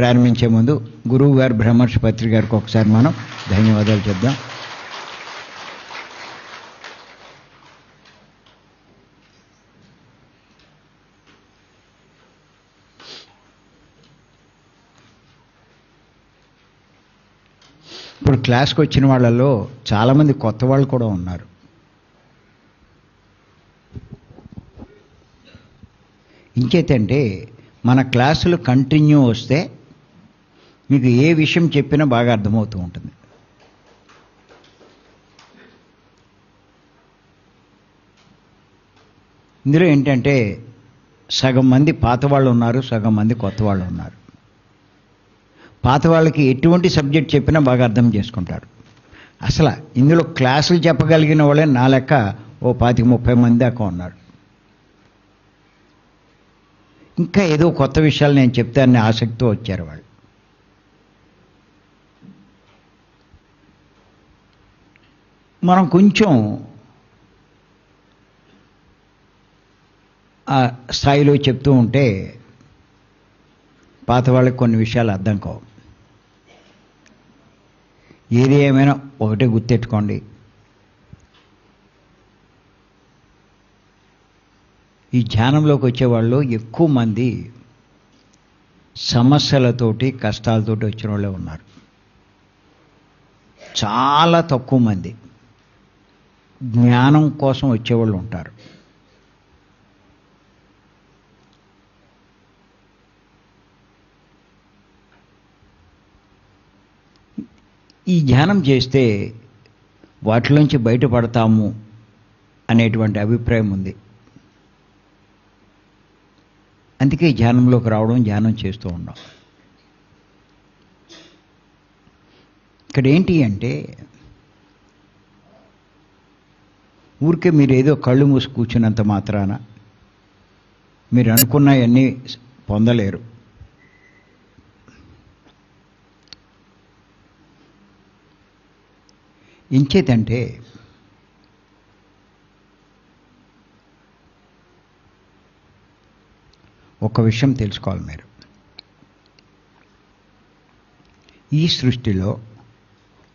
ప్రారంభించే ముందు గురువు గారు బ్రహ్మర్షి పత్రి గారికి ఒకసారి మనం ధన్యవాదాలు చెప్దాం. ఇప్పుడు క్లాస్కి వచ్చిన వాళ్ళలో చాలామంది కొత్త వాళ్ళు కూడా ఉన్నారు. ఇంకేతంటే మన క్లాసులు కంటిన్యూ వస్తే మీకు ఏ విషయం చెప్పినా బాగా అర్థమవుతూ ఉంటుంది. ఇందులో ఏంటంటే సగం మంది పాత వాళ్ళు ఉన్నారు, సగం మంది కొత్త వాళ్ళు ఉన్నారు. పాత వాళ్ళకి ఎటువంటి సబ్జెక్ట్ చెప్పినా బాగా అర్థం చేసుకుంటారు. అసలు ఇందులో క్లాసులు చెప్పగలిగిన వాళ్ళే నా లెక్క ఓ 25-30 మంది దాకా ఉన్నారు. ఇంకా ఏదో కొత్త విషయాలు నేను చెప్తానని ఆసక్తితో వచ్చారు వాళ్ళు. మనం కొంచెం ఆ స్థాయిలో చెప్తూ ఉంటే పాత వాళ్ళకి కొన్ని విషయాలు అర్థం కావు. ఏది ఏమైనా ఒకటే గుర్తెట్టుకోండి, ఈ ధ్యానంలోకి వచ్చేవాళ్ళు ఎక్కువ మంది సమస్యలతోటి కష్టాలతోటి వచ్చిన వాళ్ళే ఉన్నారు. చాలా తక్కువ మంది జ్ఞానం కోసం వచ్చేవాళ్ళు ఉంటారు. ఈ ధ్యానం చేస్తే వాటిలోంచి బయటపడతాము అనేటువంటి అభిప్రాయం ఉంది. అందుకే ధ్యానంలోకి రావడం, ధ్యానం చేస్తూ ఉన్నాం. ఇక్కడ ఏంటి అంటే ఊరికే మీరు ఏదో కళ్ళు మూసి కూర్చున్నంత మాత్రాన మీరు అనుకున్నవన్నీ పొందలేరు. ఇంచేతంటే ఒక విషయం తెలుసుకోవాలి మీరు. ఈ సృష్టిలో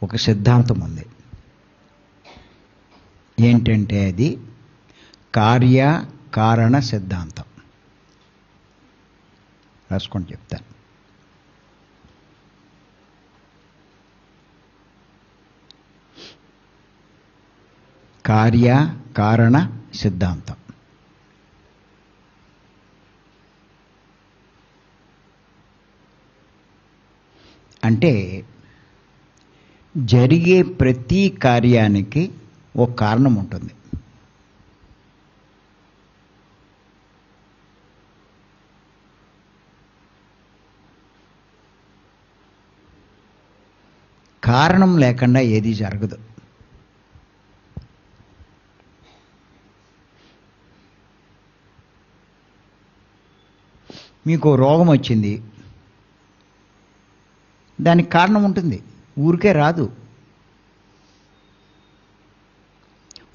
ఒక సిద్ధాంతం ఉంది. ఏంటంటే అది కార్యకారణ సిద్ధాంతం. రాసుకొని చెప్తాను. కార్యకారణ సిద్ధాంతం అంటే జరిగే ప్రతి కార్యానికి ఒక కారణం ఉంటుంది. కారణం లేకుండా ఏది జరగదు. మీకు రోగం వచ్చింది, దానికి కారణం ఉంటుంది, ఊరికే రాదు.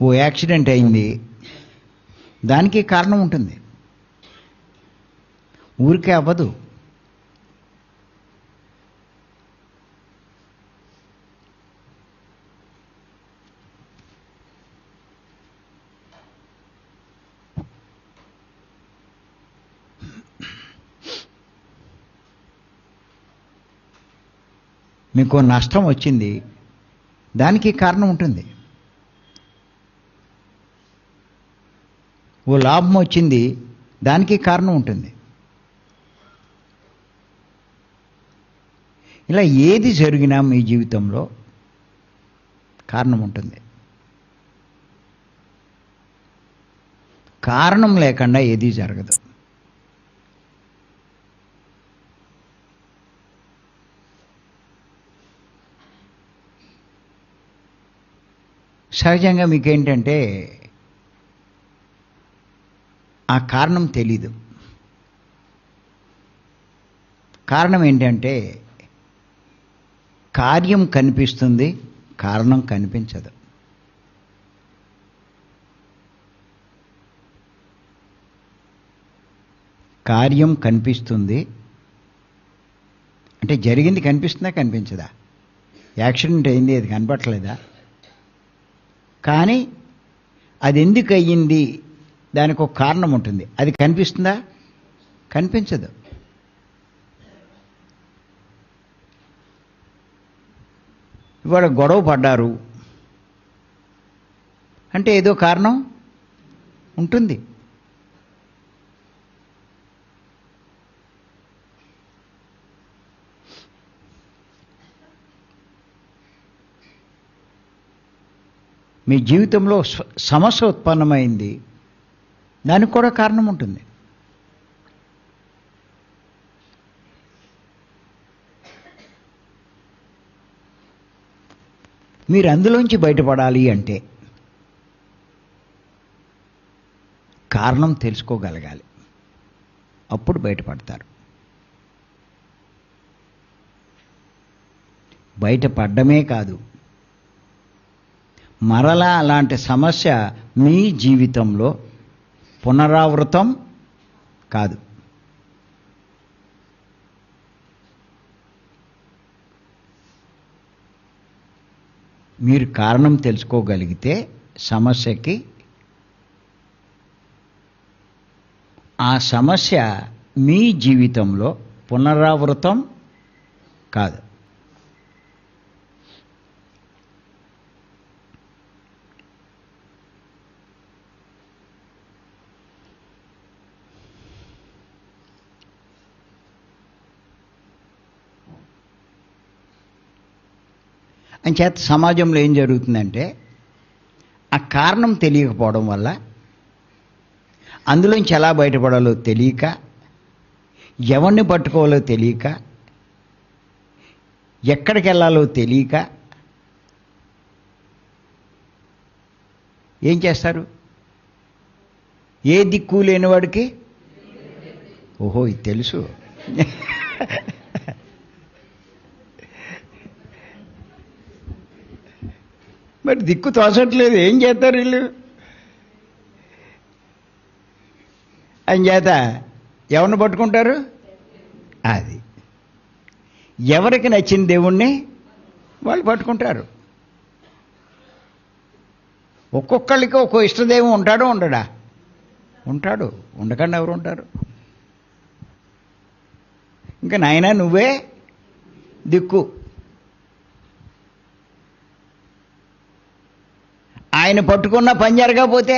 ఓ యాక్సిడెంట్ అయింది, దానికి కారణం ఉంటుంది, ఊరికే అవ్వదు. మీకు నష్టం వచ్చింది, దానికి కారణం ఉంటుంది. ఓ లాభం వచ్చింది, దానికి కారణం ఉంటుంది. ఇలా ఏది జరిగినా మీ జీవితంలో కారణం ఉంటుంది. కారణం లేకుండా ఏది జరగదు. సహజంగా మీకేంటంటే ఆ కారణం తెలీదు. కారణం ఏంటంటే కార్యం కనిపిస్తుంది, కారణం కనిపించదు. కార్యం కనిపిస్తుంది, అంటే జరిగింది కనిపిస్తుందా కనిపించదా? యాక్సిడెంట్ అయింది, అది కనపట్లేదా? కానీ అది ఎందుకు అయ్యింది, దానికి ఒక కారణం ఉంటుంది. అది కనిపిస్తుందా? కనిపించదు. ఇవాళ గొడవ పడ్డారు అంటే ఏదో కారణం ఉంటుంది. మీ జీవితంలో సమస్య ఉత్పన్నమైంది, దానికి కూడా కారణం ఉంటుంది. మీరు అందులోంచి బయటపడాలి అంటే కారణం తెలుసుకోగలగాలి, అప్పుడు బయటపడతారు. బయటపడ్డమే కాదు, మరలా అలాంటి సమస్య మీ జీవితంలో పునరావృతం కాదు. మీరు కారణం తెలుసుకోగలిగితే సమస్యకి, ఆ సమస్య మీ జీవితంలో పునరావృతం కాదు. అంచేత సమాజంలో ఏం జరుగుతుందంటే, ఆ కారణం తెలియకపోవడం వల్ల, అందులోంచి ఎలా బయటపడాలో తెలియక, ఎవరిని పట్టుకోవాలో తెలియక, ఎక్కడికి వెళ్ళాలో తెలియక ఏం చేస్తారు? ఏ దిక్కు లేనివాడికి ఓహో ఇది తెలుసు మరి దిక్కు తోచట్లేదు, ఏం చేస్తారు వీళ్ళు? అంచేత ఎవరిని పట్టుకుంటారు? అది ఎవరికి నచ్చిన దేవుణ్ణి వాళ్ళు పట్టుకుంటారు. ఒక్కొక్కళ్ళకి ఒక్కో ఇష్టదైవం ఉంటాడో ఉండడా? ఉంటాడు. ఉండకుండా ఎవరు ఉంటారు? ఇంకా నాయనా నువ్వే దిక్కు. ఆయన పట్టుకున్న పని జరగకపోతే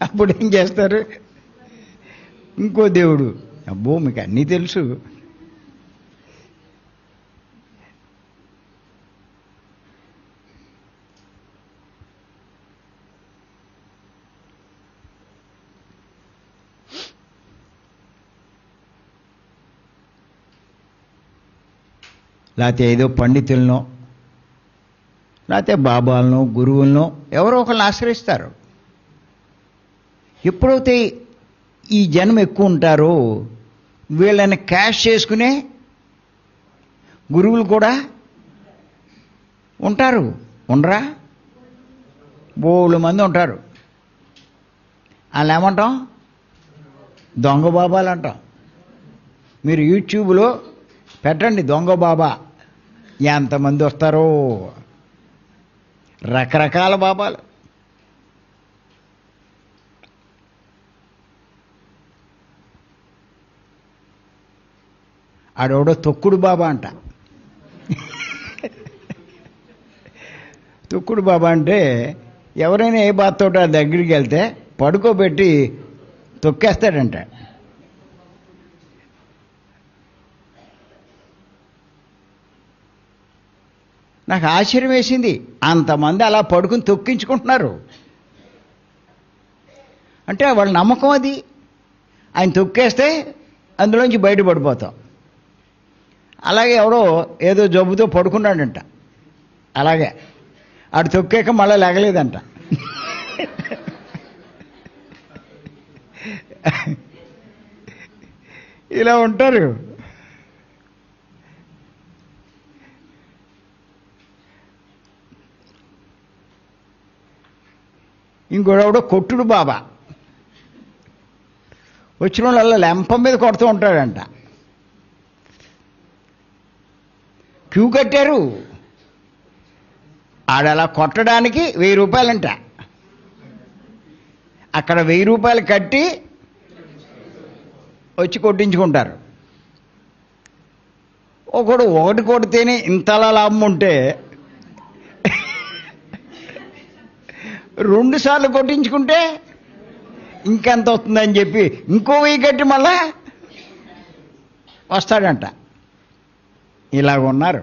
అప్పుడు ఏం చేస్తారు? ఇంకో దేవుడు. అబ్బో మీకు అన్నీ తెలుసు. లేకపోతే ఏదో పండితులనో, లేకపోతే బాబాలనో, గురువులనో ఎవరో ఒకరిని ఆశ్రయిస్తారు. ఎప్పుడైతే ఈ జనం ఎక్కువ ఉంటారో వీళ్ళని క్యాష్ చేసుకునే గురువులు కూడా ఉంటారు. ఉండరా? బోళ్ళు మంది ఉంటారు. వాళ్ళు ఏమంటాం? దొంగ బాబాలు అంటాం. మీరు యూట్యూబ్లో పెట్టండి దొంగ బాబా, ఎంతమంది వస్తారో. రకరకాల బాబాలు. ఆడెవడో తొక్కుడు బాబా అంట. తొక్కుడు బాబా అంటే ఎవరైనా ఏ బాధతో ఆ దగ్గరికి వెళ్తే పడుకోబెట్టి తొక్కేస్తాడంట. నాకు ఆశ్చర్యం వేసింది, అంతమంది అలా పడుకుని తొక్కించుకుంటున్నారు అంటే వాళ్ళ నమ్మకం అది. ఆయన తొక్కేస్తే అందులోంచి బయటపడిపోతాం. అలాగే ఎవడో ఏదో జబ్బుతో పడుకున్నాడంట, అలాగే ఆడు తొక్కాక మళ్ళీ లేగలేదంట. ఇలా ఉంటారు. ఇంకోడెవడో కొట్టుడు బాబా. వచ్చిన వాళ్ళ లెంప మీద కొడుతూ ఉంటాడంట. క్యూ కట్టారు, ఆడలా కొట్టడానికి 1000 రూపాయలంట. అక్కడ 1000 రూపాయలు కట్టి వచ్చి కొట్టించుకుంటారు. ఒకటి కొడితేనే ఇంతలా లాభం ఉంటే 2 సార్లు కొట్టించుకుంటే ఇంకెంత వస్తుందని చెప్పి ఇంకో 1000 కట్టి మళ్ళా వస్తాడంట. ఇలాగున్నారు.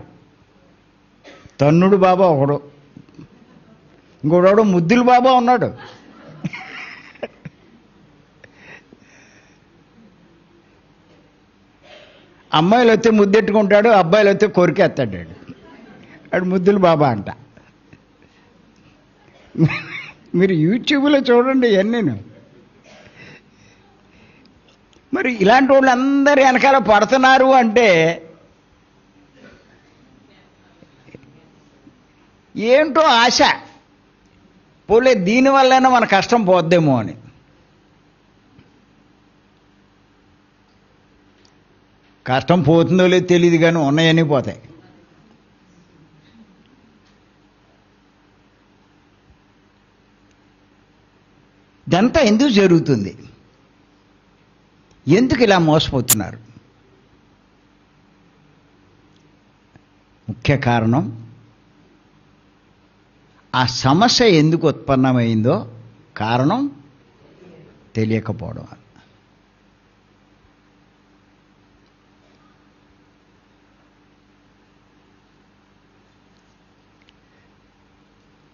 తన్నుడు బాబా ఒకడు, ఇంకోడు ముద్దుల బాబా ఉన్నాడు. అమ్మాయిలు వస్తే ముద్దెట్టుకుంటాడు, అబ్బాయిలు వస్తే కొరికేస్తాడు. వాడు ముద్దుల బాబా అంట. మీరు యూట్యూబ్లో చూడండి ఇవన్నీ. మరి ఇలాంటి వాళ్ళు అందరు వెనకాల పడుతున్నారు అంటే ఏంటో ఆశ, పోలే దీనివల్లైనా మన కష్టం పోద్దేమో అని. కష్టం పోతుందో లేదో తెలియదు కానీ ఉన్నాయన్నీ పోతాయి. ఇదంతా ఎందుకు జరుగుతుంది? ఎందుకు ఇలా మోసపోతున్నారు? ముఖ్య కారణం ఆ సమస్య ఎందుకు ఉత్పన్నమైందో కారణం తెలియకపోవడం.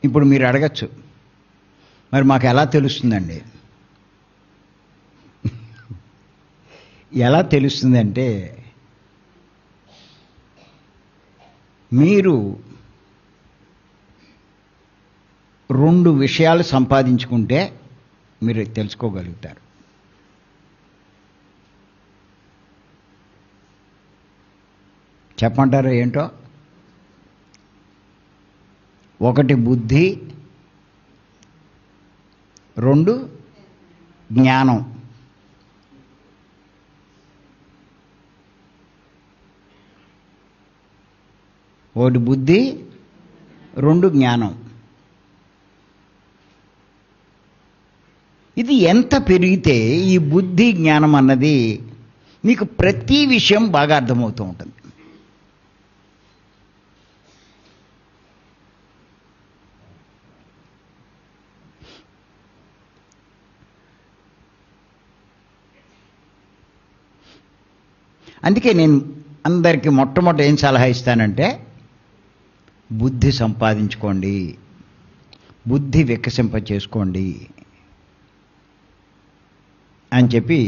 ఇప్పుడు మీరు అడగచ్చు, మరి మాకు ఎలా తెలుస్తుందండి? ఎలా తెలుస్తుందంటే, మీరు 2 విషయాలు సంపాదించుకుంటే మీరు తెలుసుకోగలుగుతారు. చెప్పంటారా ఏంటో? ఒకటి బుద్ధి, 2 జ్ఞానం. ఒకటి బుద్ధి, 2 జ్ఞానం. ఇది ఎంత పెరిగితే ఈ బుద్ధి జ్ఞానం అన్నది మీకు ప్రతి విషయం బాగా అర్థమవుతూ ఉంటుంది. అందుకే నేను అందరికీ మొట్టమొదటి ఏం సలహా ఇస్తానంటే, బుద్ధి సంపాదించుకోండి, బుద్ధి వికసింప చేసుకోండి అని చెప్పి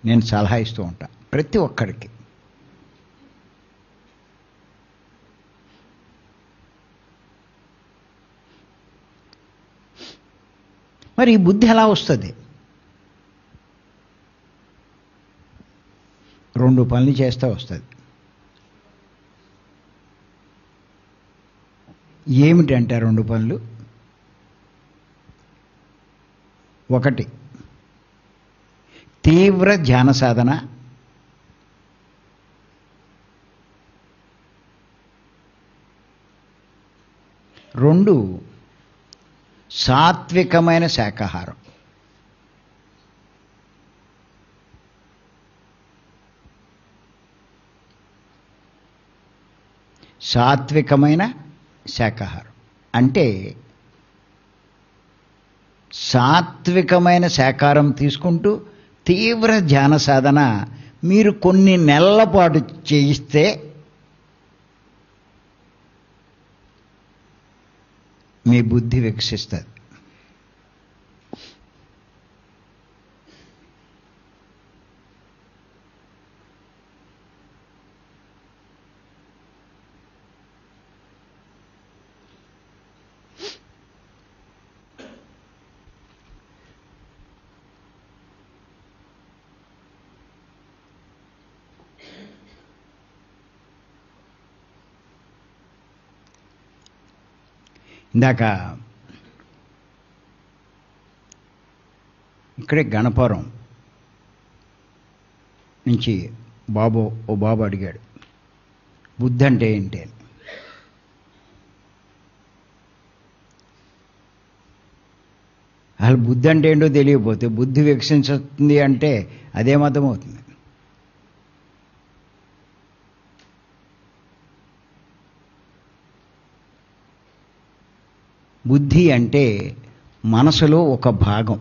నేను సలహా ఇస్తూ ఉంటా ప్రతి ఒక్కరికి. మరి ఈ బుద్ధి ఎలా వస్తుంది? 2 పనులు చేస్తే వస్తుంది. ఏమిటంటే 2 పనులు? ఒకటి తీవ్ర ధ్యాన సాధన, 2 సాత్వికమైన శాకాహారం. సాత్వికమైన శాకాహారం అంటే సాత్వికమైన శాకాహారం తీసుకుంటూ తీవ్ర ధ్యాన సాధన మీరు కొన్ని నెలల పాటు చేయిస్తే మీ బుద్ధి వికసిస్తుంది. ఇందాక ఇక్కడే గణపురం నుంచి ఓ బాబు అడిగాడు, బుద్ధి అంటే ఏంటి అని. అసలు బుద్ధి అంటే ఏంటో తెలియకపోతే బుద్ధి వికసించుతుంది అంటే అదే మతం అవుతుంది. బుద్ధి అంటే మనసులో ఒక భాగం.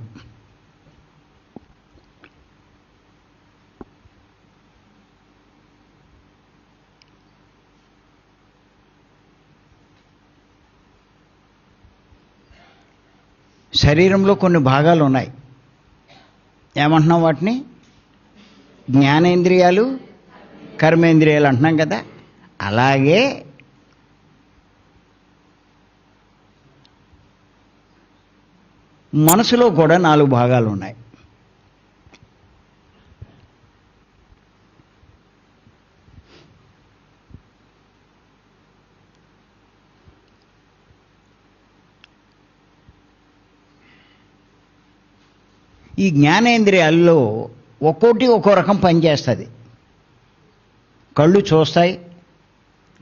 శరీరంలో కొన్ని భాగాలు ఉన్నాయి. ఏమంటున్నాం వాటిని? జ్ఞానేంద్రియాలు, కర్మేంద్రియాలు అంటున్నాం కదా. అలాగే మనసులో కూడా 4 భాగాలు ఉన్నాయి. ఈ జ్ఞానేంద్రియాల్లో ఒక్కోటి ఒక్కో రకం పనిచేస్తుంది. కళ్ళు చూస్తాయి,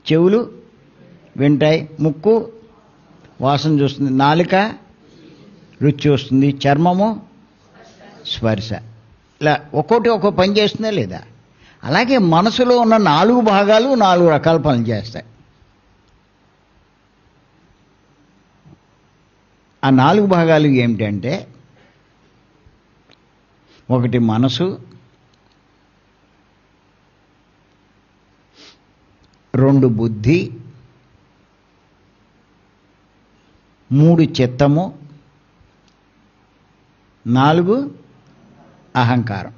చెవులు వింటాయి, ముక్కు వాసన చూస్తుంది, నాలుక రుచి చూస్తుంది, చర్మము స్పర్శ. ఇలా ఒక్కోటి ఒక్కో పని చేస్తుందా లేదా? అలాగే మనసులో ఉన్న 4 భాగాలు 4 రకాల పనులు చేస్తాయి. ఆ 4 భాగాలు ఏమిటంటే, ఒకటి మనసు, 2 బుద్ధి, 3 చిత్తము, 4 అహంకారం.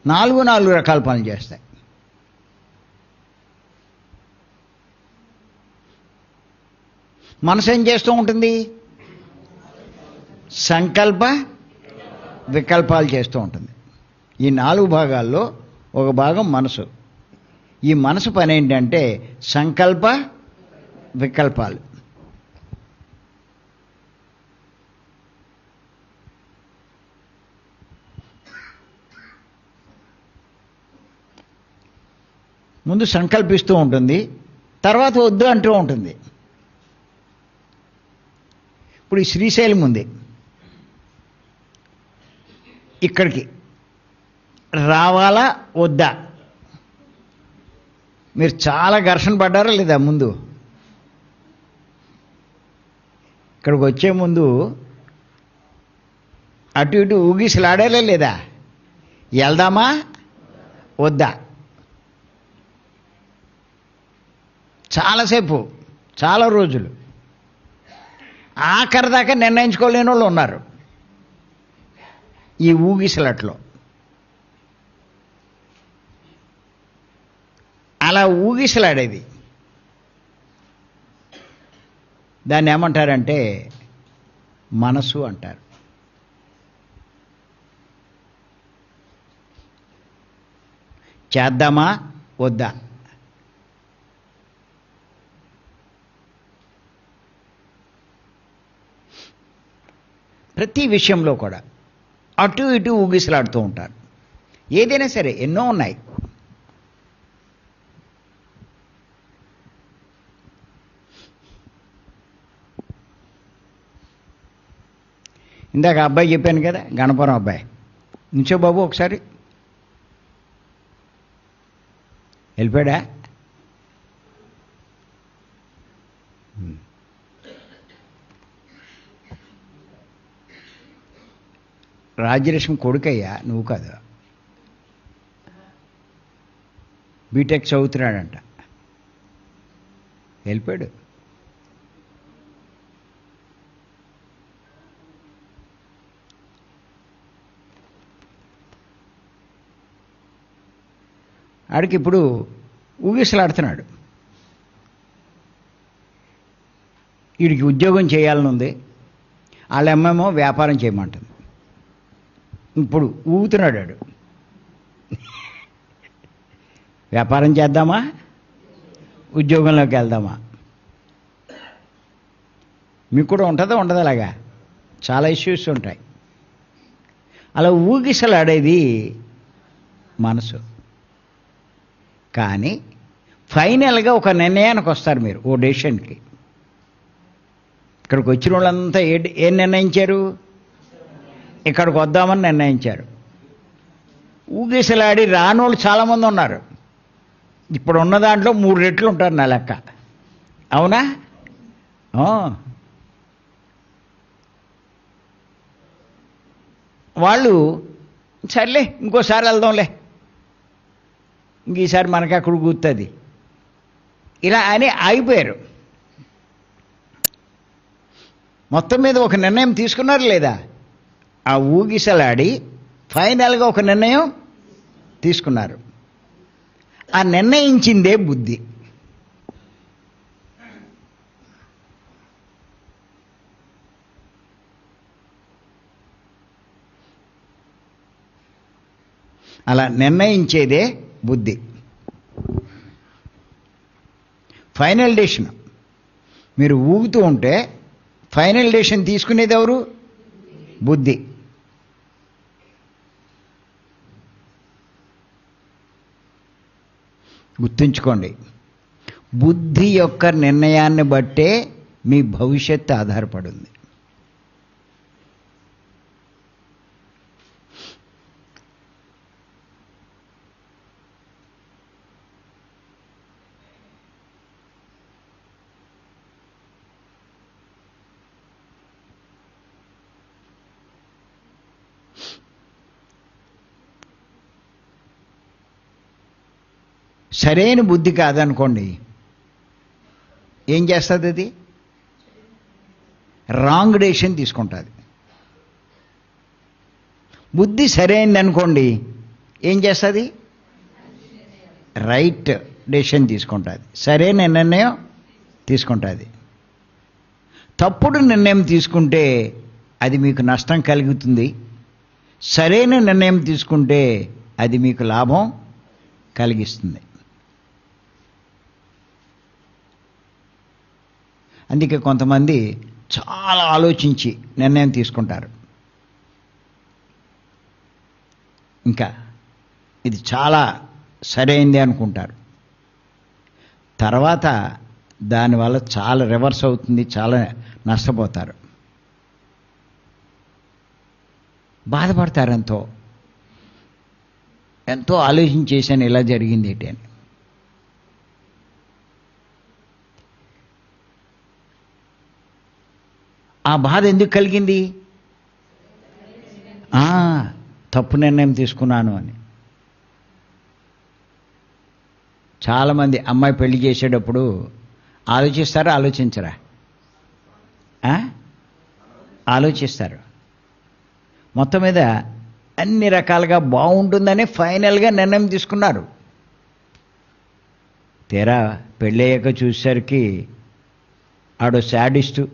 నాలుగు రకాల పనులు చేస్తాయి. మనసు ఏం చేస్తూ ఉంటుంది? సంకల్ప వికల్పాలు చేస్తూ ఉంటుంది. ఈ 4 భాగాల్లో ఒక భాగం మనసు. ఈ మనసు పని ఏంటంటే సంకల్ప వికల్పాలు. ముందు సంకల్పిస్తూ ఉంటుంది, తర్వాత వద్దు అంటూ ఉంటుంది. ఇప్పుడు ఈ శ్రీశైలం ఉంది, ఇక్కడికి రావాలా వద్దా? మీరు చాలా ఘర్షణ పడ్డారా లేదా? ముందు ఇక్కడికి వచ్చే ముందు అటు ఇటు ఊగిసలాడారా లేదా? వెళ్దామా వద్దా? చాలాసేపు, చాలా రోజులు, ఆఖరి దాకా నిర్ణయించుకోలేని వాళ్ళు ఉన్నారు ఈ ఊగిసలట్లో. అలా ఊగిసలాడేది దాన్ని ఏమంటారంటే మనసు అంటారు. చేద్దామా వద్దా? ప్రతి విషయంలో కూడా అటు ఇటు ఊగిసలాడుతూ ఉంటారు. ఏదైనా సరే ఎన్నో ఉన్నాయి. ఇందాక అబ్బాయి చెప్పాను కదా, గణపురం అబ్బాయి. నుంచో బాబు ఒకసారి. వెళ్ళిపోయాడా? రాజ్యలక్ష్మి కొడుకయ్యా, నువ్వు కాదు. బీటెక్ చదువుతున్నాడంట, వెళ్ళిపోయాడు. ఆడికి ఇప్పుడు ఊగిసలాడుతున్నాడు. వీడికి ఉద్యోగం చేయాలని ఉంది, వాళ్ళ అమ్మేమో వ్యాపారం చేయమంటుంది. ఇప్పుడు ఊగుతున్నాడు వాడు. వ్యాపారం చేద్దామా, ఉద్యోగంలోకి వెళ్దామా? మీకు కూడా ఉంటుందా ఉండదు అలాగా? చాలా ఇష్యూస్ ఉంటాయి. అలా ఊగిసలాడేది మనసు. కానీ ఫైనల్గా ఒక నిర్ణయానికి వస్తారు మీరు, ఓ డెసిషన్కి. ఇక్కడికి వచ్చిన వాళ్ళంతా ఏం నిర్ణయించారు? ఇక్కడికి వద్దామని నిర్ణయించారు. ఊగిసలాడి రానోళ్ళు చాలామంది ఉన్నారు. ఇప్పుడు ఉన్న దాంట్లో 3 రెట్లు ఉంటారు నా లెక్క. అవునా? వాళ్ళు సర్లే ఇంకోసారి వెళ్దాంలే, ఇంక ఈసారి మనకి అక్కడ కూర్తుంది ఇలా అని ఆగిపోయారు. మొత్తం మీద ఒక నిర్ణయం తీసుకున్నారు లేదా? ఆ ఊగిసలాడి ఫైనల్గా ఒక నిర్ణయం తీసుకున్నారు. ఆ నిర్ణయించిందే బుద్ధి. అలా నిర్ణయించేదే బుద్ధి. Final decision. మీరు ఊగుతూ ఉంటే ఫైనల్ డెసిషన్ తీసుకునేది ఎవరు? బుద్ధి. గుర్తుంచుకోండి, బుద్ధి యొక్క నిర్ణయాన్ని బట్టే మీ భవిష్యత్తు ఆధారపడింది. సరైన బుద్ధి కాదనుకోండి, ఏం చేస్తుంది? అది రాంగ్ డెసిషన్ తీసుకుంటుంది. బుద్ధి సరైనది అనుకోండి, ఏం చేస్తుంది? రైట్ డెసిషన్ తీసుకుంటుంది, సరైన నిర్ణయం తీసుకుంటుంది. తప్పుడు నిర్ణయం తీసుకుంటే అది మీకు నష్టం కలుగుతుంది. సరైన నిర్ణయం తీసుకుంటే అది మీకు లాభం కలిగిస్తుంది. అందుకే కొంతమంది చాలా ఆలోచించి నిర్ణయం తీసుకుంటారు. ఇంకా ఇది చాలా సరైంది అనుకుంటారు. తర్వాత దానివల్ల చాలా రివర్స్ అవుతుంది, చాలా నష్టపోతారు, బాధపడతారు. ఎంతో ఆలోచించేసాను, ఇలా జరిగింది ఏంటి అని. ఆ బాధ ఎందుకు కలిగింది? తప్పు నిర్ణయం తీసుకున్నాను అని. చాలామంది అమ్మాయి పెళ్లి చేసేటప్పుడు ఆలోచిస్తారా, ఆలోచించరా? ఆలోచిస్తారు. మొత్తం మీద అన్ని రకాలుగా బాగుంటుందని ఫైనల్గా నిర్ణయం తీసుకున్నారు. తీరా పెళ్ళయ్యాక చూసేసరికి ఆడో శాడిస్టు,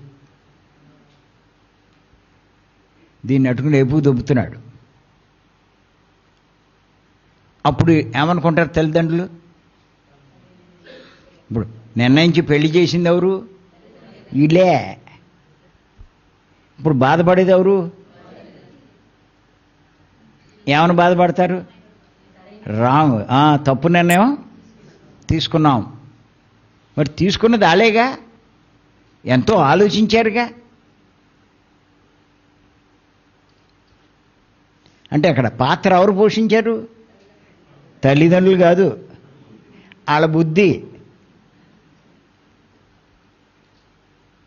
దీన్ని అట్టుకుని ఎప్పుడూ దొబ్బుతున్నాడు. అప్పుడు ఏమనుకుంటారు తల్లిదండ్రులు? ఇప్పుడు నిర్ణయించి పెళ్లి చేసింది ఎవరు? వీళ్ళే. ఇప్పుడు బాధపడేది ఎవరు? ఏమని బాధపడతారు? రాంగ్, తప్పు నిర్ణయం తీసుకున్నాం. మరి తీసుకున్నది ఆలేగా, ఎంతో ఆలోచించారుగా. అంటే అక్కడ పాత్ర ఎవరు పోషించారు? తల్లిదండ్రులు కాదు, వాళ్ళ బుద్ధి.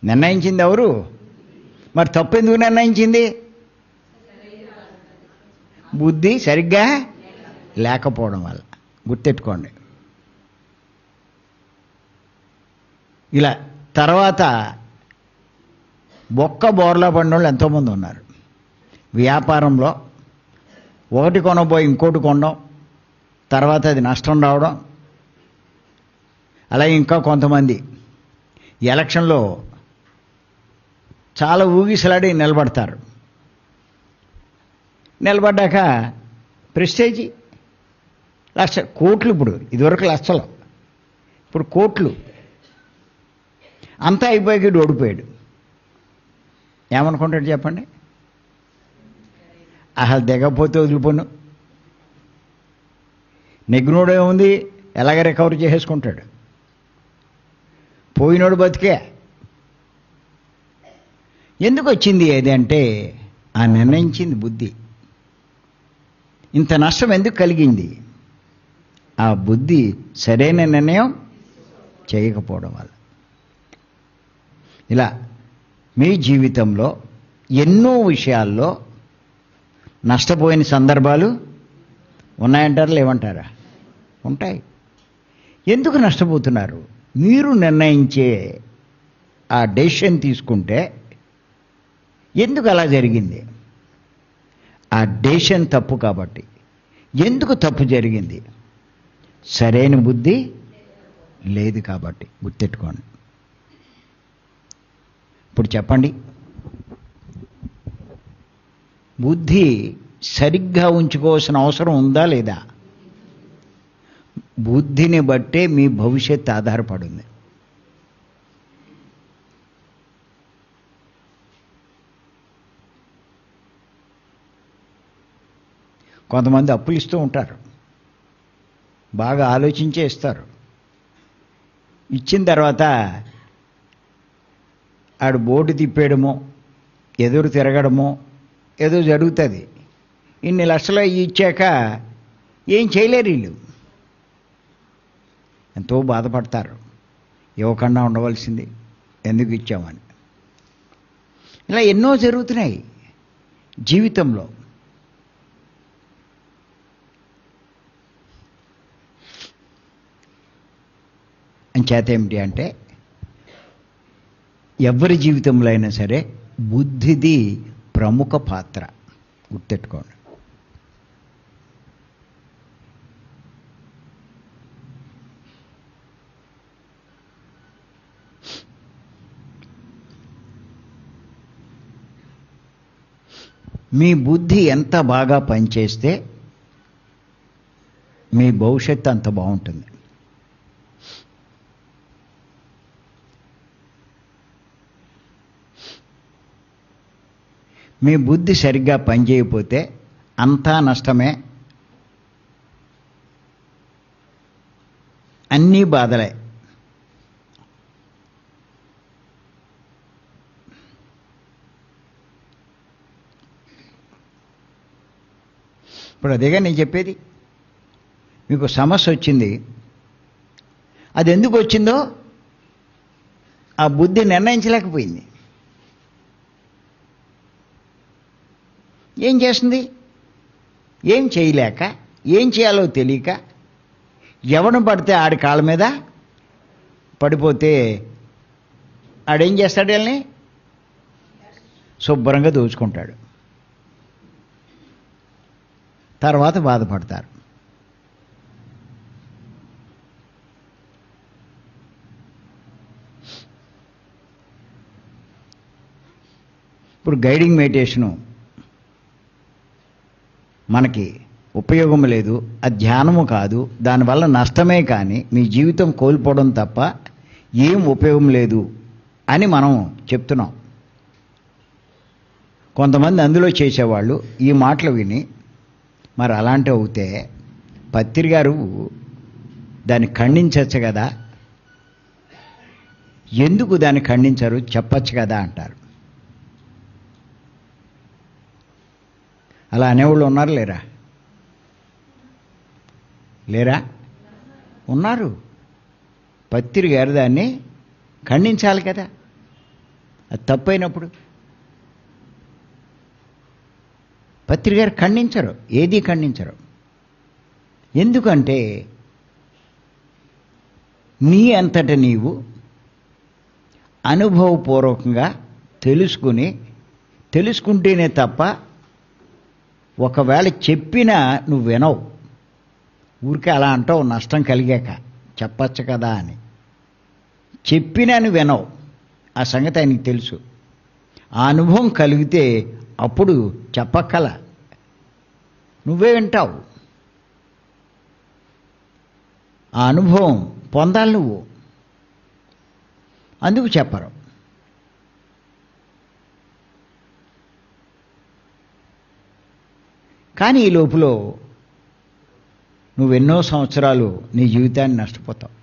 నిర్ణయించింది ఎవరు? మరి తప్పు ఎందుకు నిర్ణయించింది? బుద్ధి సరిగ్గా లేకపోవడం వల్ల. గుర్తెట్టుకోండి. ఇలా తర్వాత బొక్క బోర్లా పడిన వాళ్ళు ఎంతోమంది ఉన్నారు. వ్యాపారంలో ఒకటి కొనబోయి ఇంకోటి కొనడం, తర్వాత అది నష్టం రావడం. అలాగే ఇంకా కొంతమంది ఎలక్షన్లో చాలా ఊగిసలాడి నిలబడతారు. నిలబడ్డాక ప్రెస్టేజీ, కోట్లు. ఇప్పుడు ఇదివరకు లక్షలు, ఇప్పుడు కోట్లు. అంతా అయిపోయాక ఓడిపోయాడు. ఏమనుకుంటాడు చెప్పండి? అసలు దిగకపోతే వదిలిపోను, నెగ్గినోడు ఏముంది, ఎలాగ రికవర్ చేసేసుకుంటాడు. పోయినోడు బతికే. ఎందుకు వచ్చింది ఏది అంటే ఆ నిర్ణయించింది బుద్ధి. ఇంత నష్టం ఎందుకు కలిగింది? ఆ బుద్ధి సరైన నిర్ణయం చేయకపోవడం వల్ల. ఇలా మీ జీవితంలో ఎన్నో విషయాల్లో నష్టపోయిన సందర్భాలు ఉన్నాయంటారా లేవంటారా? ఉంటాయి. ఎందుకు నష్టపోతున్నారు? మీరు నిర్ణయించే ఆ డెసిషన్ తీసుకుంటే ఎందుకు అలా జరిగింది? ఆ డెసిషన్ తప్పు కాబట్టి. ఎందుకు తప్పు జరిగింది? సరైన బుద్ధి లేదు కాబట్టి. గుర్తెట్టుకోండి. ఇప్పుడు చెప్పండి, బుద్ధి సరిగ్గా ఉంచుకోవాల్సిన అవసరం ఉందా లేదా? బుద్ధిని బట్టే మీ భవిష్యత్తు ఆధారపడింది. కొంతమంది అప్పులు ఇస్తూ ఉంటారు, బాగా ఆలోచించే ఇస్తారు. ఇచ్చిన తర్వాత ఆడు బోర్డు తిప్పేయడమో ఎదురు తిరగడమో ఏదో జరుగుతుంది. ఇన్ని లక్షలు ఇచ్చాక ఏం చేయలేరు వీళ్ళు. ఎంతో బాధపడతారు, ఇవ్వకుండా ఉండవలసింది, ఎందుకు ఇచ్చామని. ఇలా ఎన్నో జరుగుతున్నాయి జీవితంలో. అంచేత ఏమిటి అంటే, ఎవరి జీవితంలో అయినా సరే బుద్ధిది ప్రముఖ పాత్ర. గుర్తెట్టుకోండి. మీ బుద్ధి ఎంత బాగా పనిచేస్తే మీ భవిష్యత్తు అంత బాగుంటుంది. మీ బుద్ధి సరిగ్గా పనిచేయకపోతే అంతా నష్టమే, అన్నీ బాధలే. ఇప్పుడు అదేగా నేను చెప్పేది. మీకు సమస్య వచ్చింది, అది ఎందుకు వచ్చిందో ఆ బుద్ధి నిర్ణయించలేకపోయింది. ఏం చేస్తుంది? ఏం చేయలేక, ఏం చేయాలో తెలియక ఎవడు పడితే ఆడి కాళ్ళ మీద పడిపోతే ఆడేం చేస్తాడు? వీళ్ళని శుభ్రంగా దోచుకుంటాడు. తర్వాత బాధపడతారు. ఇప్పుడు గైడింగ్ మెడిటేషను మనకి ఉపయోగం లేదు, అది ధ్యానము కాదు, దానివల్ల నష్టమే కానీ మీ జీవితం కోల్పోవడం తప్ప ఏం ఉపయోగం లేదు అని మనం చెప్తున్నాం. కొంతమంది అందులో చేసేవాళ్ళు ఈ మాటలు విని మరి అలాంటివి అవుతే పత్రి గారు దాన్ని ఖండించవచ్చు కదా, ఎందుకు దాన్ని ఖండించరు చెప్పచ్చు కదా అంటారు. అలా అనేవాళ్ళు ఉన్నారు లేరా? లేరా? ఉన్నారు. పత్రి గారు దాన్ని ఖండించాలి కదా, అది తప్పైనప్పుడు. పత్రి గారు ఖండించరు, ఏది ఖండించరు. ఎందుకంటే నీ అంతట నీవు అనుభవపూర్వకంగా తెలుసుకుంటేనే తప్ప ఒకవేళ చెప్పినా నువ్వు వినవు. ఊరికే అలా అంటావు, నష్టం కలిగాక చెప్పచ్చు కదా అని. చెప్పినా నువ్వు వినవు, ఆ సంగతి ఆయనకి తెలుసు. ఆ అనుభవం కలిగితే అప్పుడు చెప్పక్కల, నువ్వే వింటావు. ఆ అనుభవం పొందాలి నువ్వు, అందుకు చెప్పరు. కానీ ఈ లోపల నువ్వెన్నో సంవత్సరాలు నీ జీవితాన్ని నష్టపోతావు.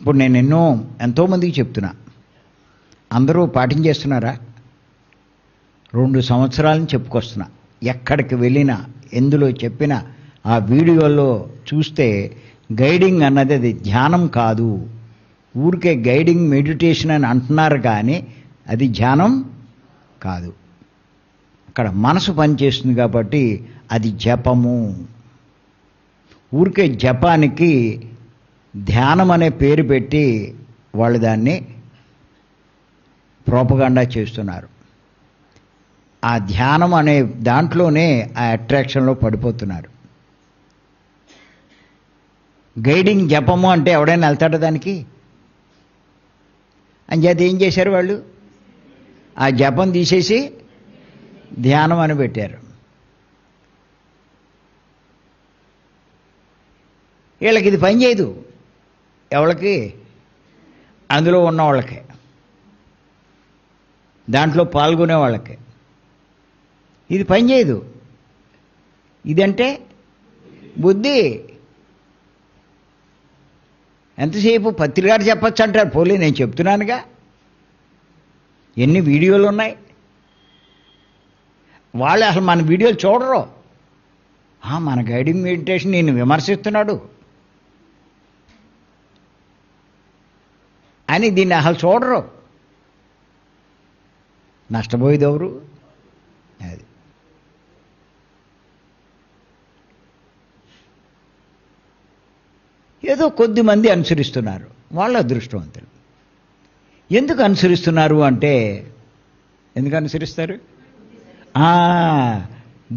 ఇప్పుడు నేను ఎంతోమందికి చెప్తున్నా, అందరూ పాటించేస్తున్నారా? 2 సంవత్సరాలని చెప్పుకొస్తున్నా. ఎక్కడికి వెళ్ళినా, ఎందులో చెప్పినా, ఆ వీడియోలో చూస్తే గైడింగ్ అన్నది అది ధ్యానం కాదు. ఊరికే గైడింగ్ మెడిటేషన్ అని అంటున్నారు కానీ అది ధ్యానం కాదు. అక్కడ మనసు పనిచేస్తుంది కాబట్టి అది జపము. ఊరికే జపానికి ధ్యానం అనే పేరు పెట్టి వాళ్ళు దాన్ని ప్రోపగండా చేస్తున్నారు. ఆ ధ్యానం అనే దాంట్లోనే ఆ అట్రాక్షన్లో పడిపోతున్నారు. గైడింగ్ జపము అంటే ఎవడైనా వెళ్తాడా దానికి? అంచేత ఏం చేశారు వాళ్ళు? ఆ జపం తీసేసి ధ్యానం అని పెట్టారు. వీళ్ళకి ఇది పని చేయదు. ఎవరికి? అందులో ఉన్న వాళ్ళకే, దాంట్లో పాల్గొనే వాళ్ళకే ఇది పని చేయదు. ఇదంటే బుద్ధి. ఎంతసేపు పత్రికారు చెప్పచ్చు అంటారు. పోలే, నేను చెప్తున్నానుగా, ఎన్ని వీడియోలు ఉన్నాయి. వాళ్ళు అసలు మన వీడియోలు చూడరు. మన గైడింగ్ మెడిటేషన్ నేను విమర్శిస్తున్నాడు అని దీన్ని అసలు చూడరు. నష్టపోయేది ఎవరు? అది ఏదో కొద్ది మంది అనుసరిస్తున్నారు. వాళ్ళు అదృష్టవంతులు. ఎందుకు అనుసరిస్తున్నారు అంటే, ఎందుకు అనుసరిస్తారు?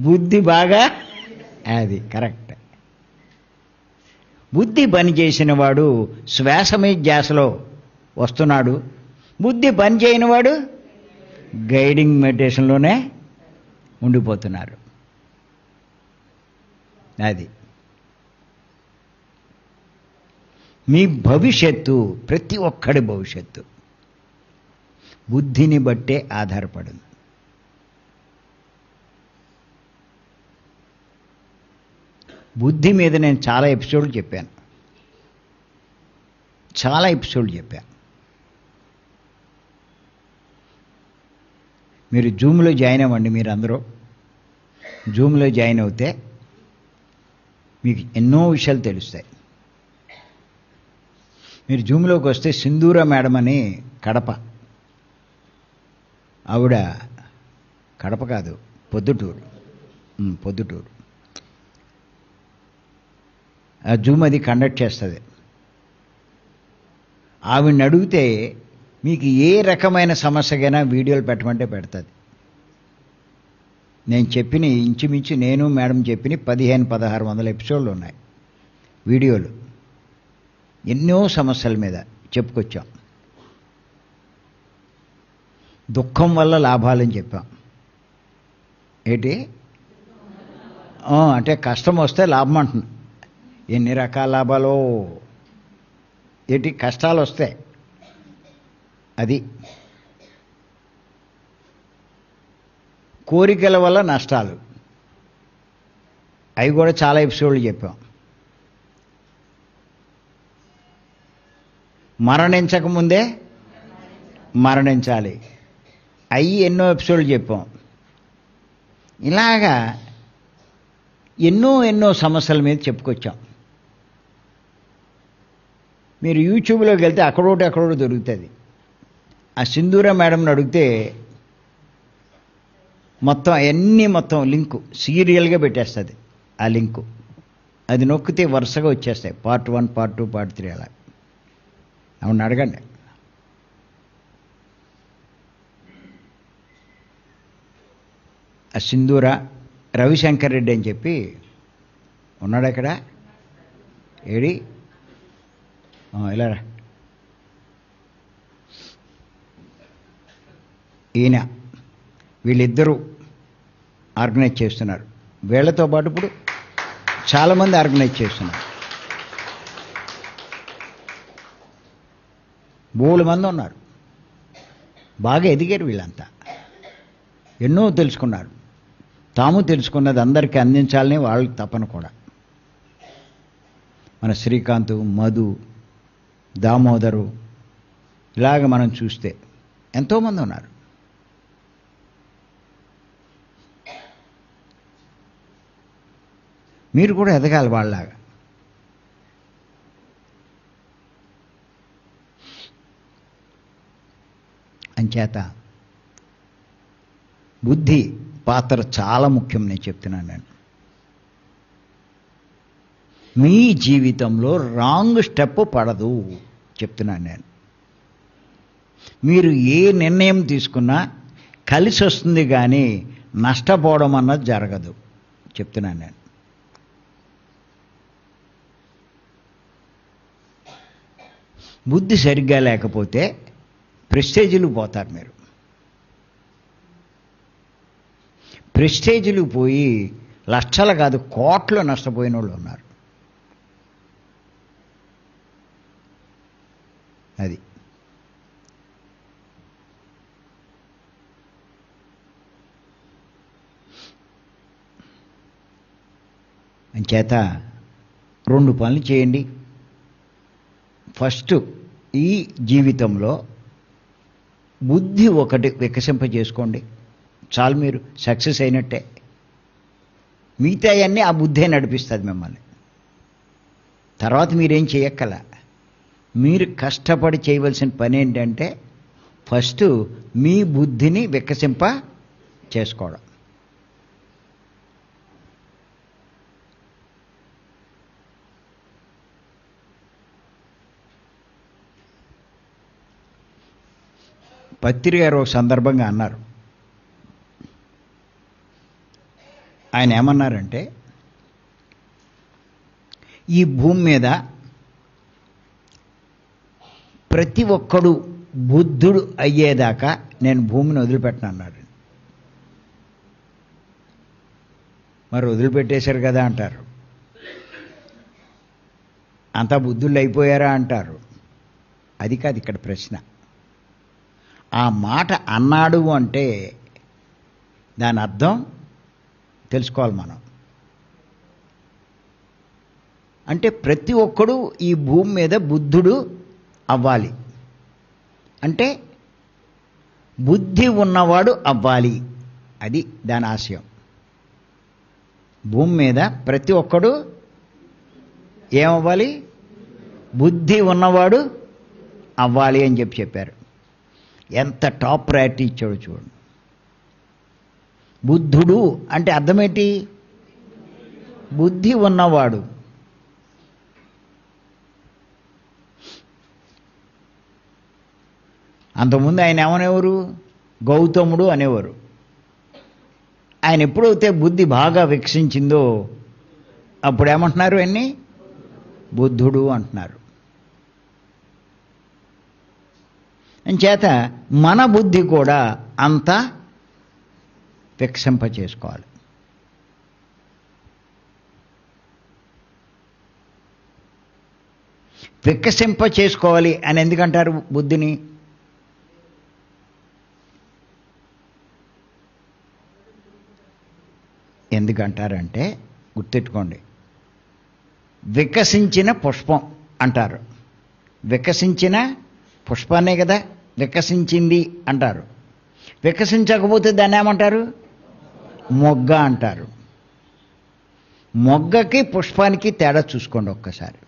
బుద్ధి బాగా, అది కరెక్ట్. బుద్ధి పని చేసిన వాడు శ్వాస మీద ధ్యాసలో వస్తున్నాడు. బుద్ధి పని చేయని వాడు గైడింగ్ మెడిటేషన్లోనే ఉండిపోతున్నారు. అది మీ భవిష్యత్తు, ప్రతి ఒక్కడి భవిష్యత్తు బుద్ధిని బట్టే ఆధారపడింది. బుద్ధి మీద నేను చాలా ఎపిసోడ్లు చెప్పాను. మీరు జూమ్లో జాయిన్ అవ్వండి. మీరు అందరూ జూమ్లో జాయిన్ అవుతే మీకు ఎన్నో విషయాలు తెలుస్తాయి. మీరు జూమ్లోకి వస్తే సింధూర మేడం అని కడప, ఆవిడ కడప కాదు, పొద్దుటూరు ఆ జూమ్ అది కండక్ట్ చేస్తుంది. ఆవిడని అడిగితే మీకు ఏ రకమైన సమస్యకైనా వీడియోలు పెట్టమంటే పెడుతుంది. నేను చెప్పిన ఇంచుమించు నేను మేడం చెప్పిన 1500-1600 ఎపిసోడ్లు ఉన్నాయి వీడియోలు. ఎన్నో సమస్యల మీద చెప్పుకొచ్చాం. దుఃఖం వల్ల లాభాలని చెప్పాం. ఏంటి అంటే కష్టం వస్తే లాభం అంటున్నా. ఎన్ని రకాల లాభాలు, ఏంటి కష్టాలు వస్తాయి. అది కోరికల వల్ల నష్టాలు, అవి కూడా చాలా ఎపిసోడ్లు చెప్పాం. మరణించకముందే మరణించాలి, అవి ఎన్నో ఎపిసోడ్లు చెప్పాం. ఇలాగా ఎన్నో సమస్యల మీద చెప్పుకొచ్చాం. మీరు యూట్యూబ్లోకి వెళ్తే అక్కడోటి దొరుకుతుంది. ఆ సింధూర మేడంని అడిగితే మొత్తం లింకు సీరియల్గా పెట్టేస్తుంది. ఆ లింకు అది నొక్కితే వరుసగా వచ్చేస్తాయి. పార్ట్ 1, పార్ట్ 2, పార్ట్ 3 అలా. అవును, అడగండి. ఆ సింధూర రవిశంకర్ రెడ్డి అని చెప్పి ఉన్నాడు అక్కడ. ఏడి ఇలా రా. ఈయన వీళ్ళిద్దరూ ఆర్గనైజ్ చేస్తున్నారు. వీళ్ళతో పాటు ఇప్పుడు చాలామంది ఆర్గనైజ్ చేస్తున్నారు. 3 మంది ఉన్నారు. బాగా ఎదిగారు వీళ్ళంతా. ఎన్నో తెలుసుకున్నారు. తాము తెలుసుకున్నది అందరికీ అందించాలని వాళ్ళ తపన కూడా. మన శ్రీకాంత్, మధు, దామోదరు, ఇలాగ మనం చూస్తే ఎంతోమంది ఉన్నారు. మీరు కూడా ఎదగాలి వాళ్ళలాగా. అంచేత బుద్ధి పాత్ర చాలా ముఖ్యం. నేను చెప్తున్నాను. నేను మీ జీవితంలో రాంగ్ స్టెప్ పడదు చెప్తున్నాను. నేను మీరు ఏ నిర్ణయం తీసుకున్నా కలిసి వస్తుంది, కానీ నష్టపోవడం అన్నది జరగదు చెప్తున్నాను నేను. బుద్ధి సరిగ్గా లేకపోతే ప్రెస్టేజీలు పోతారు. మీరు ప్రెస్టేజీలు పోయి లక్షలు కాదు కోట్లు నష్టపోయిన వాళ్ళు ఉన్నారు. అది అంచేత 2 పనులు చేయండి. ఫస్ట్, ఈ జీవితంలో బుద్ధి ఒకటి వికసింపజేసుకోండి. చాలు, మీరు సక్సెస్ అయినట్టే. మిగతా అన్నీ ఆ బుద్ధే నడిపిస్తుంది మిమ్మల్ని. తర్వాత మీరేం చేయక్కల. మీరు కష్టపడి చేయవలసిన పని ఏంటంటే ఫస్ట్ మీ బుద్ధిని వికసింప చేసుకోవడం. పత్రి గారు ఒక సందర్భంగా అన్నారు. ఆయన ఏమన్నారంటే, ఈ భూమి మీద ప్రతి ఒక్కడు బుద్ధుడు అయ్యేదాకా నేను భూమిని వదిలిపెట్టను అన్నాడు. మరి వదిలిపెట్టేశారు కదా అంటారు. అంతా బుద్ధుళ్ళు అయిపోయారా అంటారు. అది కాదు ఇక్కడ ప్రశ్న. ఆ మాట అన్నాడు అంటే దాని అర్థం తెలుసుకోవాలి మనం. అంటే ప్రతి ఒక్కడు ఈ భూమి మీద బుద్ధుడు అవ్వాలి. అంటే బుద్ధి ఉన్నవాడు అవ్వాలి. అది దాని ఆశయం. భూమి మీద ప్రతి ఒక్కడు ఏమవ్వాలి? బుద్ధి ఉన్నవాడు అవ్వాలి అని చెప్పారు. ఎంత టాప్ ప్రయారిటీ ఇచ్చాడు చూడండి. బుద్ధుడు అంటే అర్థమేంటి? బుద్ధి ఉన్నవాడు. అంతకుముందు ఆయన ఏమనేవారు? గౌతముడు అనేవారు. ఆయన ఎప్పుడైతే బుద్ధి బాగా వికసించిందో అప్పుడు ఏమంటున్నారు? ఆయన్ని బుద్ధుడు అంటున్నారు. అంచేత మన బుద్ధి కూడా అంతా వికసింప చేసుకోవాలి. వికసింప చేసుకోవాలి అని ఎందుకంటారు బుద్ధిని? ఎందుకంటారంటే గుర్తెట్టుకోండి, వికసించిన పుష్పం అంటారు. వికసించిన పుష్పాన్నే కదా వికసించింది అంటారు. వికసించకపోతే దాన్ని ఏమంటారు? మొగ్గ అంటారు. మొగ్గకి పుష్పానికి తేడా చూసుకోండి ఒక్కసారి.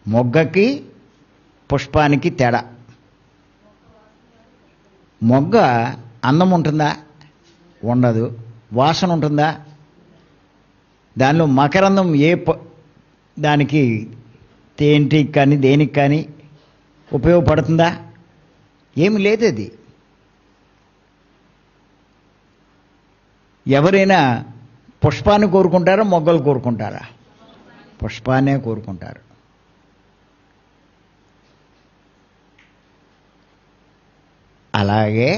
మొగ్గకి పుష్పానికి తేడా. మొగ్గ అందం ఉంటుందా? ఉండదు. వాసన ఉంటుందా? దానిలో మకరందం దానికి తేనెటికి కానీ దేనికి కానీ ఉపయోగపడుతుందా? ఏమి లేదు. అది ఎవరైనా పుష్పాన్ని కోరుకుంటారా మొగ్గలు కోరుకుంటారా? పుష్పాన్నే కోరుకుంటారు. అలాగే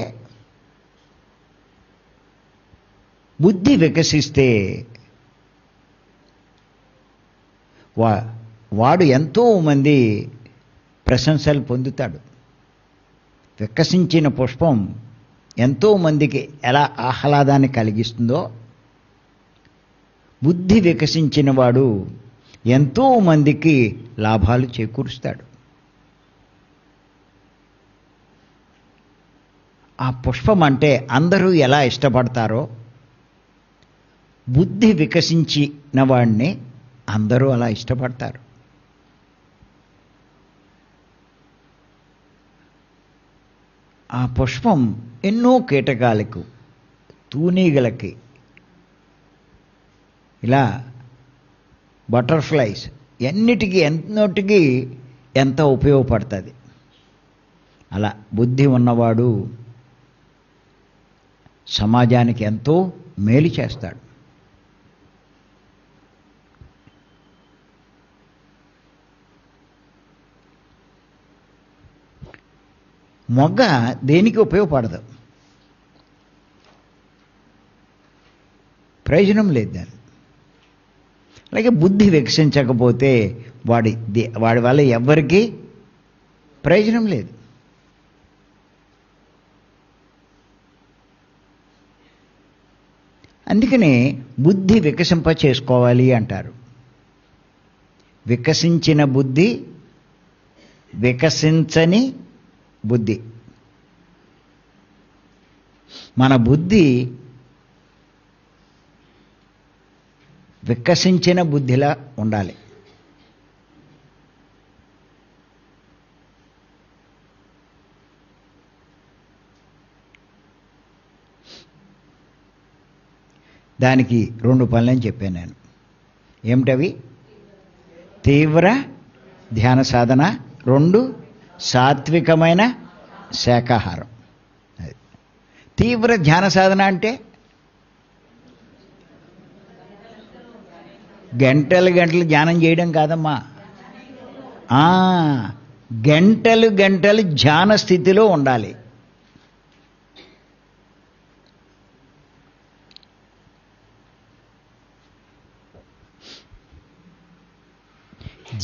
బుద్ధి వికసిస్తే వాడు ఎంతోమంది ప్రశంసలు పొందుతాడు. వికసించిన పుష్పం ఎంతోమందికి ఎలా ఆహ్లాదాన్ని కలిగిస్తుందో, బుద్ధి వికసించిన వాడు ఎంతోమందికి లాభాలు చేకూరుస్తాడు. ఆ పుష్పం అంటే అందరూ ఎలా ఇష్టపడతారో, బుద్ధి వికసించిన వాడిని అందరూ అలా ఇష్టపడతారు. ఆ పుష్పం ఎన్నో కీటకాలకు, తూనీగలకి, ఇలా బటర్ఫ్లైస్ ఎన్నోటికి ఎంత ఉపయోగపడుతుంది. అలా బుద్ధి ఉన్నవాడు సమాజానికి ఎంతో మేలు చేస్తాడు. మొగ్గ దేనికి ఉపయోగపడదు, ప్రయోజనం లేదు దాన్ని. అలాగే బుద్ధి వికసించకపోతే వాడి వల్ల ఎవ్వరికీ ప్రయోజనం లేదు. అందుకనే బుద్ధి వికసింప చేసుకోవాలి అంటారు. వికసించిన బుద్ధి, వికసించని బుద్ధి. మన బుద్ధి వికసించిన బుద్ధిలా ఉండాలి. దానికి 2 పనులని చెప్పాను నేను. ఏమిటవి? తీవ్ర ధ్యాన సాధన, 2 సాత్వికమైన శాకాహారం. అది తీవ్ర ధ్యాన సాధన అంటే గంటలు ధ్యానం చేయడం కాదమ్మా. గంటలు ధ్యాన స్థితిలో ఉండాలి.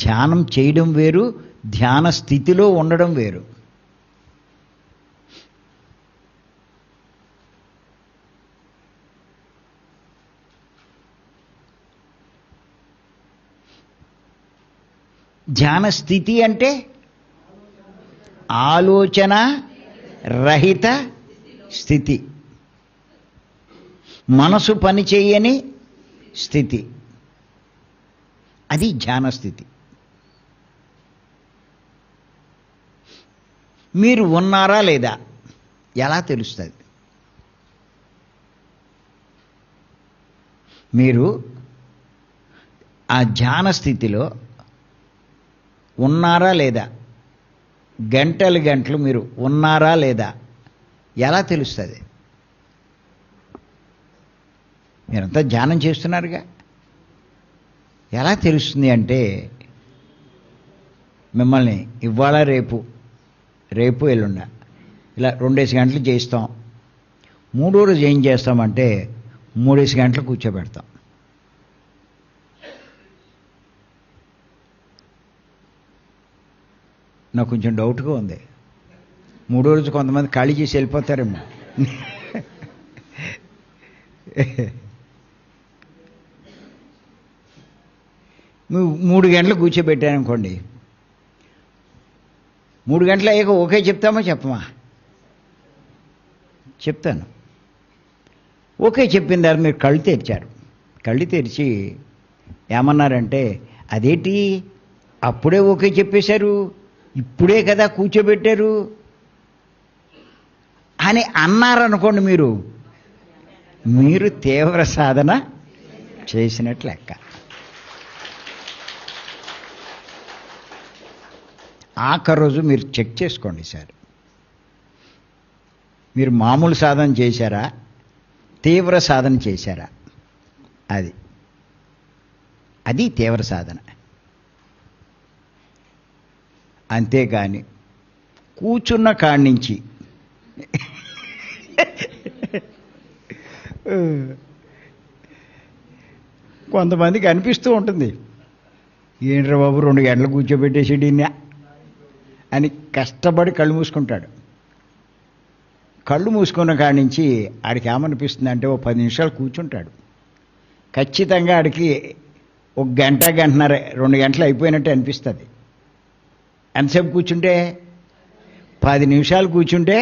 ధ్యానం చేయడం వేరు, ధ్యాన స్థితిలో ఉండడం వేరు. ధ్యాన స్థితి అంటే ఆలోచన రహిత స్థితి, మనసు పని చేయని స్థితి. అది ధ్యాన స్థితి. మీరు ఉన్నారా లేదా ఎలా తెలుస్తుంది? మీరు ఆ ధ్యాన స్థితిలో ఉన్నారా లేదా, గంటలు మీరు ఉన్నారా లేదా ఎలా తెలుస్తుంది? మీరంతా ధ్యానం చేస్తున్నారుగా, ఎలా తెలుస్తుంది అంటే మిమ్మల్ని ఇవాళ రేపు ఎల్లుండ ఇలా 2 గంటలు చేస్తాం. 3వ రోజు ఏం చేస్తామంటే 3 గంటలు కూర్చోబెడతాం. నాకు కొంచెం డౌట్గా ఉంది. 3వ రోజు కొంతమంది ఖాళీ చేసి వెళ్ళిపోతారేమో. 3 గంటలు కూర్చోబెట్టాననుకోండి, 3 గంటలు అయ్యాక ఓకే చెప్తామా చెప్పమా? చెప్తాను. ఓకే చెప్పిన తర్వాత మీరు కళ్ళు తెరిచారు. కళ్ళు తెరిచి ఏమన్నారంటే, అదేంటి అప్పుడే ఓకే చెప్పేశారు, ఇప్పుడే కదా కూర్చోబెట్టారు అని అన్నారనుకోండి, మీరు తీవ్ర సాధన చేసినట్లు లెక్క. ఆఖరి రోజు మీరు చెక్ చేసుకోండి సార్, మీరు మామూలు సాధన చేశారా, తీవ్ర సాధన చేశారా? అది తీవ్ర సాధన. అంతేగాని కూర్చున్న కాడి నుంచి కొంతమందికి అనిపిస్తూ ఉంటుంది, ఏంట్రా బాబు 2 గంటలు కూర్చోబెట్టేసేది అని కష్టపడి కళ్ళు మూసుకుంటాడు. కళ్ళు మూసుకున్న కాడి నుంచి ఆడికి ఏమనిపిస్తుంది అంటే ఓ 10 నిమిషాలు కూర్చుంటాడు. ఖచ్చితంగా ఆడికి ఒక గంట గంటన్నర 2 గంటలు అయిపోయినట్టు అనిపిస్తుంది. ఎంతసేపు కూర్చుంటే 10 నిమిషాలు కూర్చుంటే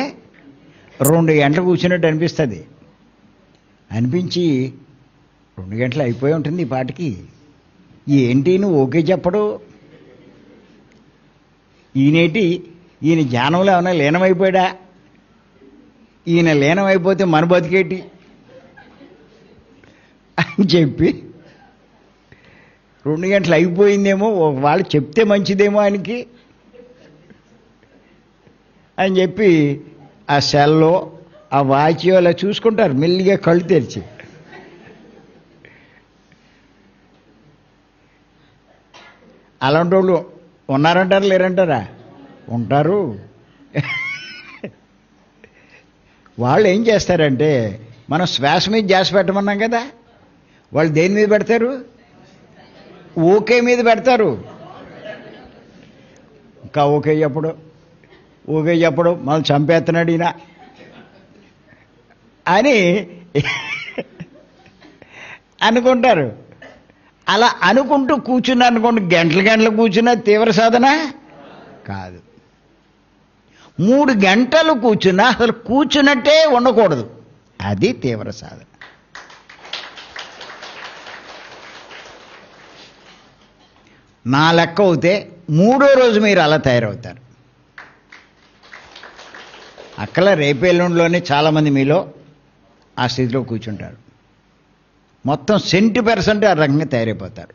2 గంటలు కూర్చున్నట్టు అనిపిస్తుంది. అనిపించి 2 గంటలు అయిపోయి ఉంటుంది ఈ పాటికి. ఏంటి నువ్వు ఓకే చెప్పడు, ఈయన జ్ఞానంలో ఏమైనా లీనమైపోయాడా, ఈయన లీనమైపోతే మన బతికేటి అని చెప్పి 2 గంటలు అయిపోయిందేమో, వాళ్ళు చెప్తే మంచిదేమో ఆయనకి అని చెప్పి ఆ సెల్లో ఆ వాచ్ అలా చూసుకుంటారు మెల్లిగా కళ్ళు తెరిచి. అలాంటి వాళ్ళు ఉన్నారంటారా లేరంటారా? ఉంటారు. వాళ్ళు ఏం చేస్తారంటే మనం శ్వాస మీద ధ్యాస పెట్టమన్నాం కదా, వాళ్ళు దేని మీద పెడతారు? ఓకే మీద పెడతారు. ఇంకా ఓకే చెప్పడు మళ్ళీ చంపేస్తున్నాడు ఈయన అని అనుకుంటారు. అలా అనుకుంటూ కూర్చున్నారు అనుకోండి, గంటలు కూర్చున్నా తీవ్ర సాధన కాదు. 3 గంటలు కూర్చున్నా అసలు కూర్చున్నట్టే ఉండకూడదు, అది తీవ్ర సాధన. నా లెక్క అవుతే 3వ రోజు మీరు అలా తయారవుతారు. అక్కడ రేపేళ్ళుండిలోనే చాలామంది మీలో ఆ స్థితిలో కూర్చుంటారు. మొత్తం 70% ఆ రకంగా తయారైపోతారు.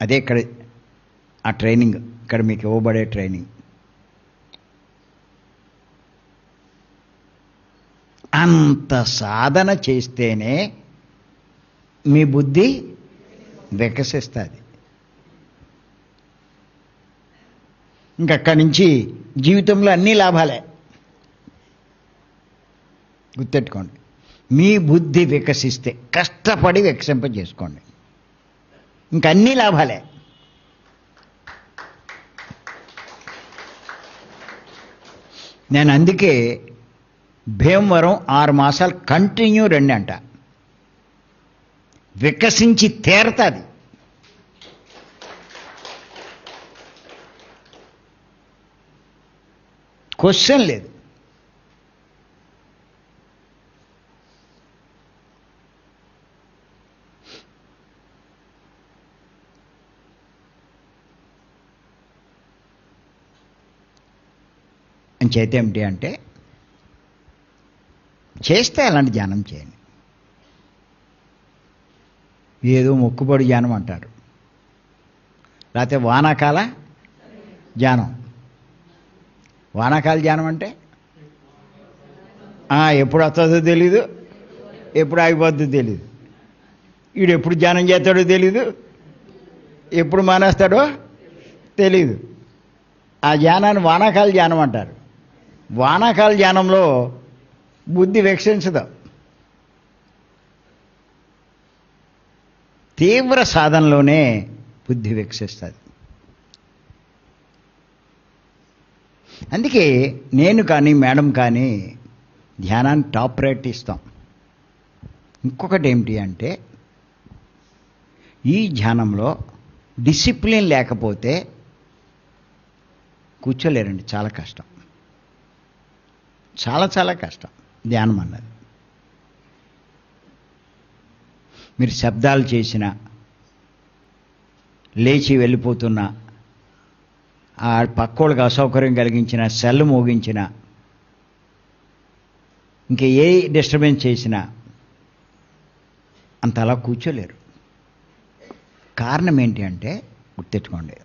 అదే ఇక్కడ ఆ ట్రైనింగ్, ఇక్కడ మీకు ఇవ్వబడే ట్రైనింగ్. అంత సాధన చేస్తేనే మీ బుద్ధి వికసిస్తుంది. ఇంకక్కడి నుంచి జీవితంలో అన్ని లాభాలే. గుర్తెట్టుకోండి, మీ బుద్ధి వికసిస్తే కష్టపడి వికసింపజేసుకోండి, ఇంకన్నీ లాభాలే. నేను అందుకే భీమవరం 6 మాసాలు కంటిన్యూ రండి అంట. వికసించి తీరతాది. క్వశ్చన్ లేదు. చేత ఏమిటి అంటే చేస్తే అలాంటి ధ్యానం చేయండి. ఏదో మొక్కుబడి ధ్యానం అంటారు, లేకపోతే వానాకాల ధ్యానం. వానాకాల ధ్యానం అంటే ఎప్పుడు వస్తుందో తెలీదు, ఎప్పుడు ఆగిపోద్దో తెలీదు, వీడు ఎప్పుడు ధ్యానం చేస్తాడో తెలీదు, ఎప్పుడు మానేస్తాడో తెలీదు. ఆ ధ్యానాన్ని వానాకాల ధ్యానం అంటారు. వానాకాల ధ్యానంలో బుద్ధి వికసించదు. తీవ్ర సాధనలోనే బుద్ధి వికసిస్తుంది. అందుకే నేను కానీ మేడం కానీ ధ్యానాన్ని టాప్ రేట్ ఇస్తాం. ఇంకొకటి ఏమిటి అంటే ఈ ధ్యానంలో డిసిప్లిన్ లేకపోతే కూర్చోలేరండి. చాలా కష్టం, చాలా కష్టం ధ్యానం అన్నది. మీరు శబ్దాలు చేసిన, లేచి వెళ్ళిపోతున్న, ఆ పక్కోళ్ళకి అసౌకర్యం కలిగించిన, సెల్ మోగించిన, ఇంకా ఏ డిస్టర్బెన్స్ చేసినా అంత అలా కూర్చోలేరు. కారణం ఏంటి అంటే గుర్తెట్టుకోండి,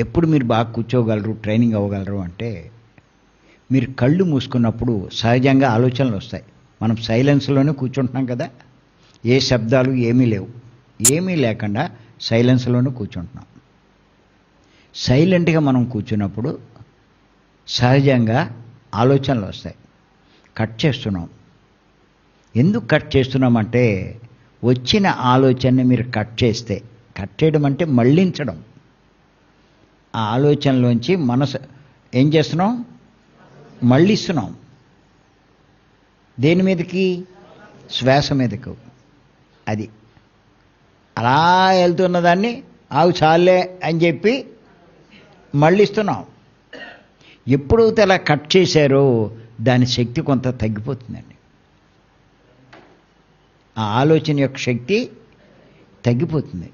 ఎప్పుడు మీరు బాగా కూర్చోగలరు, ట్రైనింగ్ అవ్వగలరు అంటే మీరు కళ్ళు మూసుకున్నప్పుడు సహజంగా ఆలోచనలు వస్తాయి. మనం సైలెన్స్లోనే కూర్చుంటున్నాం కదా, ఏ శబ్దాలు ఏమీ లేవు, ఏమీ లేకుండా సైలెన్స్లోనే కూర్చుంటున్నాం. సైలెంట్గా మనం కూర్చున్నప్పుడు సహజంగా ఆలోచనలు వస్తాయి. కట్ చేస్తున్నాం. ఎందుకు కట్ చేస్తున్నామంటే వచ్చిన ఆలోచనని మీరు కట్ చేస్తే, కట్ చేయడం అంటే మళ్ళించడం, ఆ ఆలోచనలోంచి మనసు ఏం చేస్తున్నాం? మళ్ళిస్తున్నాం. దేని మీదకి? శ్వాస మీదకు. అది అలా వెళ్తున్న దాన్ని ఆవు చాలే అని చెప్పి మళ్ళిస్తున్నాం. ఎప్పుడైతే అలా కట్ చేశారో దాని శక్తి కొంత తగ్గిపోతుందండి. ఆ ఆలోచన యొక్క శక్తి తగ్గిపోతుంది.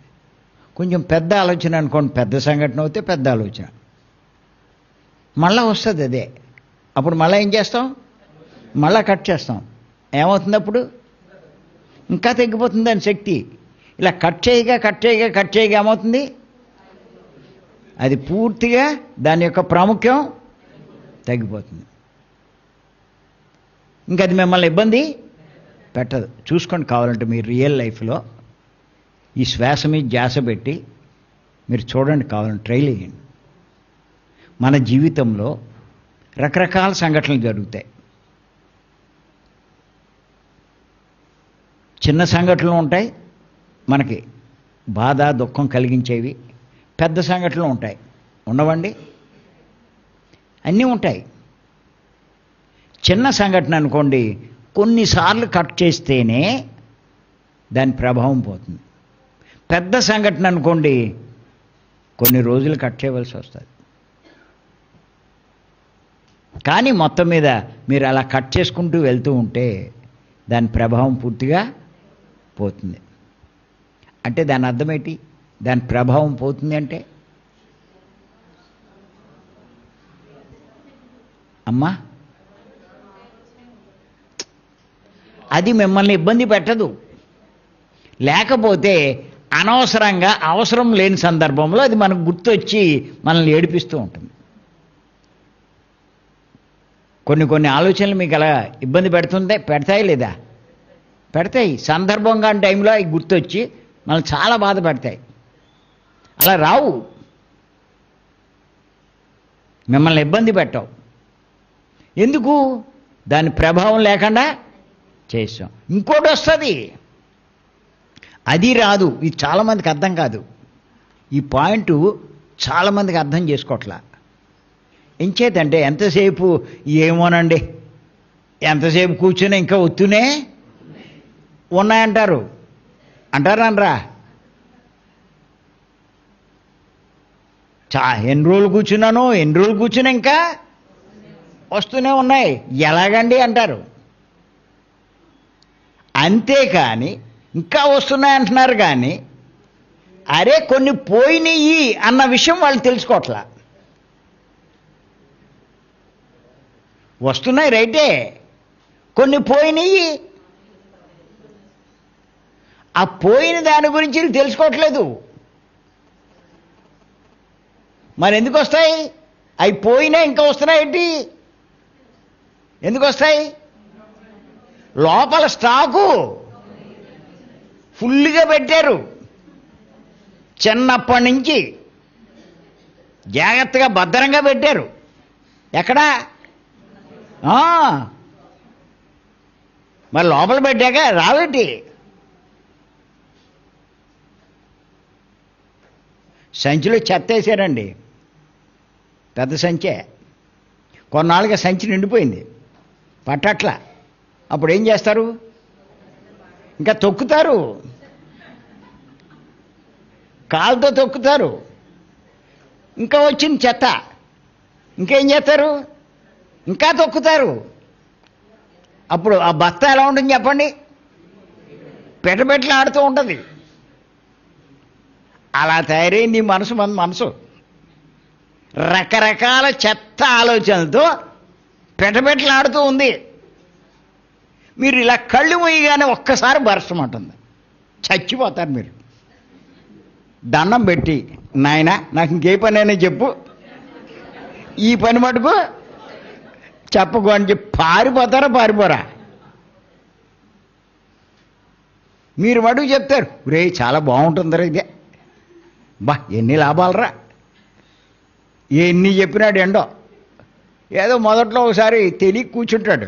కొంచెం పెద్ద ఆలోచన అనుకోండి, పెద్ద సంఘటన అయితే పెద్ద ఆలోచన మళ్ళా వస్తుంది అదే. అప్పుడు మళ్ళీ ఏం చేస్తాం? మళ్ళా కట్ చేస్తాం. ఏమవుతుంది అప్పుడు? ఇంకా తగ్గిపోతుంది దాని శక్తి. ఇలా కట్ చేయగా ఏమవుతుంది? అది పూర్తిగా దాని యొక్క ప్రాముఖ్యం తగ్గిపోతుంది. ఇంకా అది మిమ్మల్ని ఇబ్బంది పెట్టదు. చూసుకోండి, కావాలంటే మీరు రియల్ లైఫ్లో ఈ శ్వాస మీద ధ్యాస పెట్టి మీరు చూడండి, కావాలంటే ట్రైల్ చేయండి. మన జీవితంలో రకరకాల సంఘటనలు జరుగుతాయి. చిన్న సంఘటనలు ఉంటాయి, మనకి బాధ దుఃఖం కలిగించేవి. పెద్ద సంఘటనలు ఉంటాయి, ఉండవండి? అన్నీ ఉంటాయి. చిన్న సంఘటన అనుకోండి, కొన్నిసార్లు కట్ చేస్తేనే దాని ప్రభావం పోతుంది. పెద్ద సంఘటన అనుకోండి, కొన్ని రోజులు కట్ చేయవలసి వస్తుంది. కానీ మొత్తం మీద మీరు అలా కట్ చేసుకుంటూ వెళ్తూ ఉంటే దాని ప్రభావం పూర్తిగా పోతుంది. అంటే దాని అర్థం ఏంటి? దాని ప్రభావం పోతుంది అంటే అమ్మా అది మిమ్మల్ని ఇబ్బంది పెట్టదు. లేకపోతే అనవసరంగా అవసరం లేని సందర్భంలో అది మనకు గుర్తొచ్చి మనల్ని ఏడిపిస్తూ ఉంటుంది. కొన్ని ఆలోచనలు మీకు అలా ఇబ్బంది పెడతాయి లేదా? పెడతాయి. సందర్భంగా టైంలో అవి గుర్తొచ్చి మనల్ని చాలా బాధ పెడతాయి. అలా రావు, మిమ్మల్ని ఇబ్బంది పెట్టవు. ఎందుకు? దాని ప్రభావం లేకుండా చేసాం. ఇంకోటి వస్తుంది, అది రాదు. ఇది చాలామందికి అర్థం కాదు. ఈ పాయింట్ చాలామందికి అర్థం చేసుకోవట్లా. ఎంచేతంటే ఎంతసేపు ఏమోనండి, ఎంతసేపు కూర్చుని ఇంకా వస్తూనే ఉన్నాయంటారు. అంటారనరా? ఎన్ని రోజులు కూర్చుని ఇంకా వస్తూనే ఉన్నాయి, ఎలాగండి అంటారు. అంతేకాని ఇంకా వస్తున్నాయి అంటున్నారు కానీ అరే కొన్ని పోయినాయి అన్న విషయం వాళ్ళు తెలుసుకోవట్లా. వస్తున్నాయి రైటే, కొన్ని పోయినాయి. ఆ పోయిన దాని గురించి తెలుసుకోవట్లేదు. మరి ఎందుకు వస్తాయి? అవి పోయినా ఇంకా వస్తున్నాయి ఏంటి? ఎందుకు వస్తాయి? లోపల స్టాకు ఫుల్గా పెట్టారు. చిన్నప్పటి నుంచి జాగ్రత్తగా భద్రంగా పెట్టారు. ఎక్కడా? మరి లోపల పెట్టాక రావేటి? సంచిలో చెత్త వేసారండి, పెద్ద సంచే. కొన్నాళ్ళుగా సంచి నిండిపోయింది, పట్టట్ల. అప్పుడు ఏం చేస్తారు? ఇంకా తొక్కుతారు, కాలుతో తొక్కుతారు. ఇంకా వచ్చింది చెత్త, ఇంకేం చేస్తారు? ఇంకా తొక్కుతారు. అప్పుడు ఆ బస్తా ఎలా ఉంటుంది చెప్పండి? పెటపెట్టలాడుతూ ఉంటుంది. అలా తయారైంది మన మనసు. రకరకాల చెత్త ఆలోచనలతో పెటపెట్టలాడుతూ ఉంది. మీరు ఇలా కళ్ళు మూయగానే ఒక్కసారి బరసమంటుంది, చచ్చిపోతారు మీరు. దండం పెట్టి, నాయన నాకు ఇంకే పనైనా చెప్పు, ఈ పని మటుకు చెప్పకు అని చెప్పి పారిపోరా? మీరు మటుకు చెప్తారు, రే చాలా బాగుంటుందిరా ఇదే, ఎన్ని లాభాలరా, ఎన్ని చెప్పినాడు ఎండో. ఏదో మొదట్లో ఒకసారి తెలియ కూర్చుంటాడు,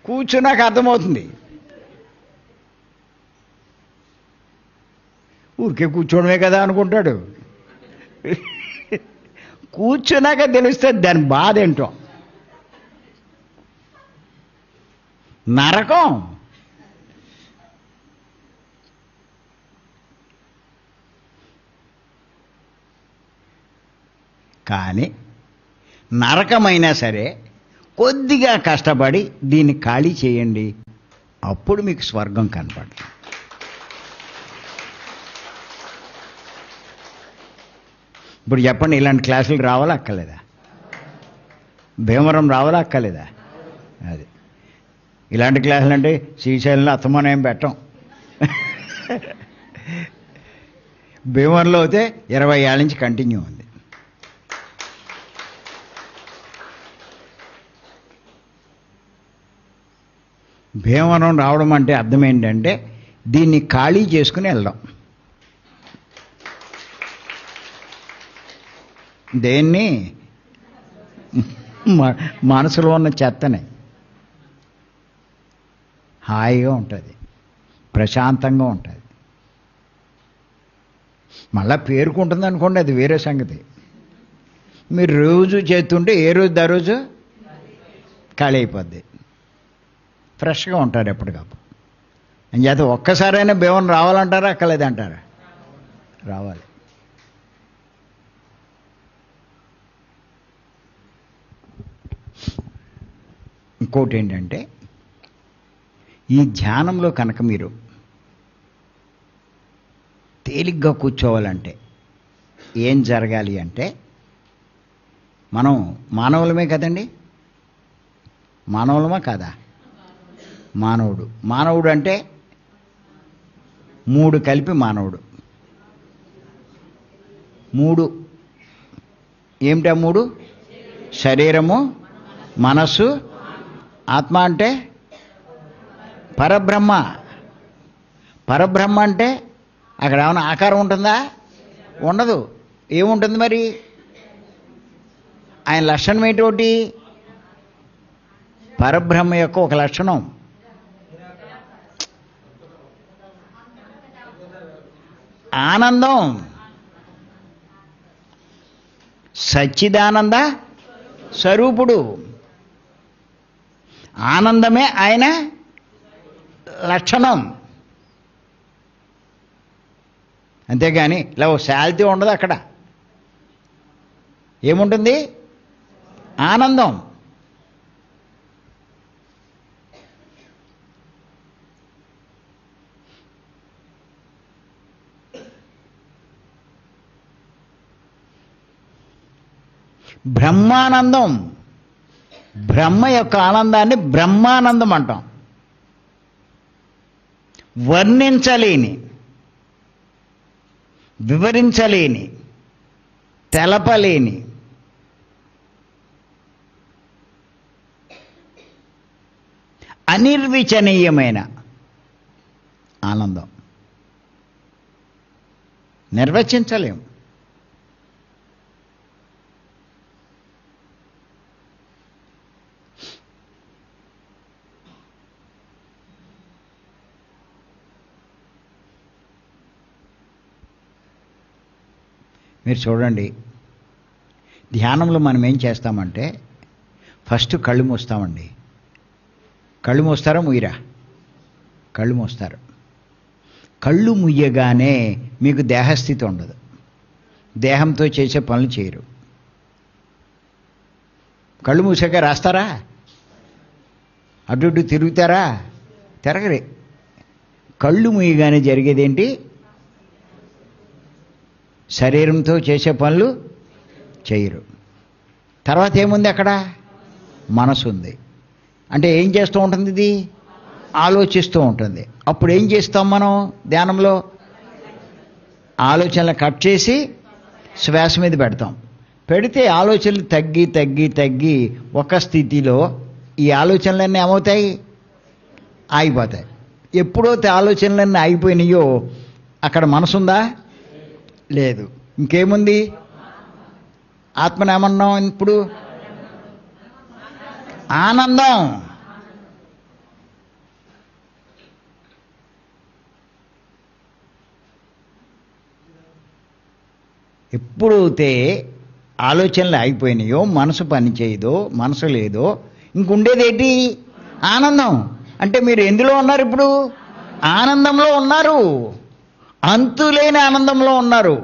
కూర్చున్నాక అర్థమవుతుంది. ఊరికే కూర్చోవడమే కదా అనుకుంటాడు. కూర్చున్నాక తెలుస్తుంది దాని బాధ ఏంటో. నరకం. కానీ నరకమైనా సరే కొద్దిగా కష్టపడి దీన్ని ఖాళీ చేయండి, అప్పుడు మీకు స్వర్గం కనపడుతుంది. ఇప్పుడు చెప్పండి, ఇలాంటి క్లాసులు రావాలా అక్కర్లేదా? భీమవరం రావాలా అక్కర్లేదా? అది ఇలాంటి క్లాసులు అంటే శ్రీశైలంలో అత్తమానం ఏం పెట్టం. భీమవరంలో అయితే 20 ఏళ్ళ నుంచి కంటిన్యూ ఉంది. భీమవరం రావడం అంటే అర్థం ఏంటంటే దీన్ని ఖాళీ చేసుకుని వెళ్దాం. దేన్ని? మనసులో ఉన్న చెత్తనే. హాయిగా ఉంటుంది, ప్రశాంతంగా ఉంటుంది. మళ్ళా పేరుకుంటుంది అనుకోండి, అది వేరే సంగతి. మీరు రోజు చేస్తుంటే ఏ రోజు దా రోజు ఖాళీ అయిపోద్ది, ఫ్రెష్గా ఉంటారు ఎప్పటికప్పుడు. అని చేత ఒక్కసారైనా భీమవరం రావాలంటారా అక్కర్లేదంటారా? రావాలి. ఇంకోటి ఏంటంటే ఈ ధ్యానంలో కనుక మీరు తేలిగ్గా కూర్చోవాలంటే ఏం జరగాలి అంటే, మనం మానవులమే కదండి, మానవులమా కాదా? మానవుడు. మానవుడు అంటే 3 కలిపి మానవుడు. 3 ఏమిటా 3? శరీరము, మనస్సు, ఆత్మ. అంటే పరబ్రహ్మ. పరబ్రహ్మ అంటే అక్కడ ఏమైనా ఆకారం ఉంటుందా? ఉండదు. ఏముంటుంది మరి? ఆయన లక్షణం ఏంటి? పరబ్రహ్మ యొక్క ఒక లక్షణం ఆనందం. సచ్చిదానంద స్వరూపుడు. ఆనందమే ఆయన లక్షణం. అంతేగాని ఇలా ఓ శాలిటీ ఉండదు అక్కడ. ఏముంటుంది? ఆనందం. బ్రహ్మానందం. బ్రహ్మ యొక్క ఆనందాన్ని బ్రహ్మానందం అంటాం. వర్ణించలేని, వివరించలేని, తెలపలేని, అనిర్వచనీయమైన ఆనందం. నిర్వచించలేం. మీరు చూడండి, ధ్యానంలో మనం ఏం చేస్తామంటే ఫస్ట్ కళ్ళు మూస్తామండి. కళ్ళు మూస్తారా ముయ్యరా? కళ్ళు మూస్తారు. కళ్ళు ముయ్యగానే మీకు దేహస్థితి ఉండదు, దేహంతో చేసే పనులు చేయరు. కళ్ళు మూసాక రాస్తారా? అటు ఇటు తిరుగుతారా? తిరగరే. కళ్ళు ముయ్యగానే జరిగేదేంటి? శరీరంతో చేసే పనులు చేయరు. తర్వాత ఏముంది అక్కడ? మనసు ఉంది. అంటే ఏం చేస్తూ ఉంటుంది? ఇది ఆలోచిస్తూ ఉంటుంది. అప్పుడు ఏం చేస్తాం మనం ధ్యానంలో? ఆలోచనలు కట్ చేసి శ్వాస మీద పెడతాం. పెడితే ఆలోచనలు తగ్గి తగ్గి తగ్గి ఒక స్థితిలో ఈ ఆలోచనలన్నీ ఏమవుతాయి? ఆగిపోతాయి. ఎప్పుడైతే ఆలోచనలన్నీ ఆగిపోయినాయో అక్కడ మనసుందా? లేదు. ఇంకేముంది? ఆత్మనేమన్నాం ఇప్పుడు? ఆనందం. ఎప్పుడైతే ఆలోచనలు ఆగిపోయినాయో, మనసు పని చేయదో, మనసు లేదో, ఇంకుండేది ఏంటి? ఆనందం. అంటే మీరు ఎందులో ఉన్నారు ఇప్పుడు? ఆనందంలో ఉన్నారు. అంతులేని ఆనందంలో ఉన్నారు.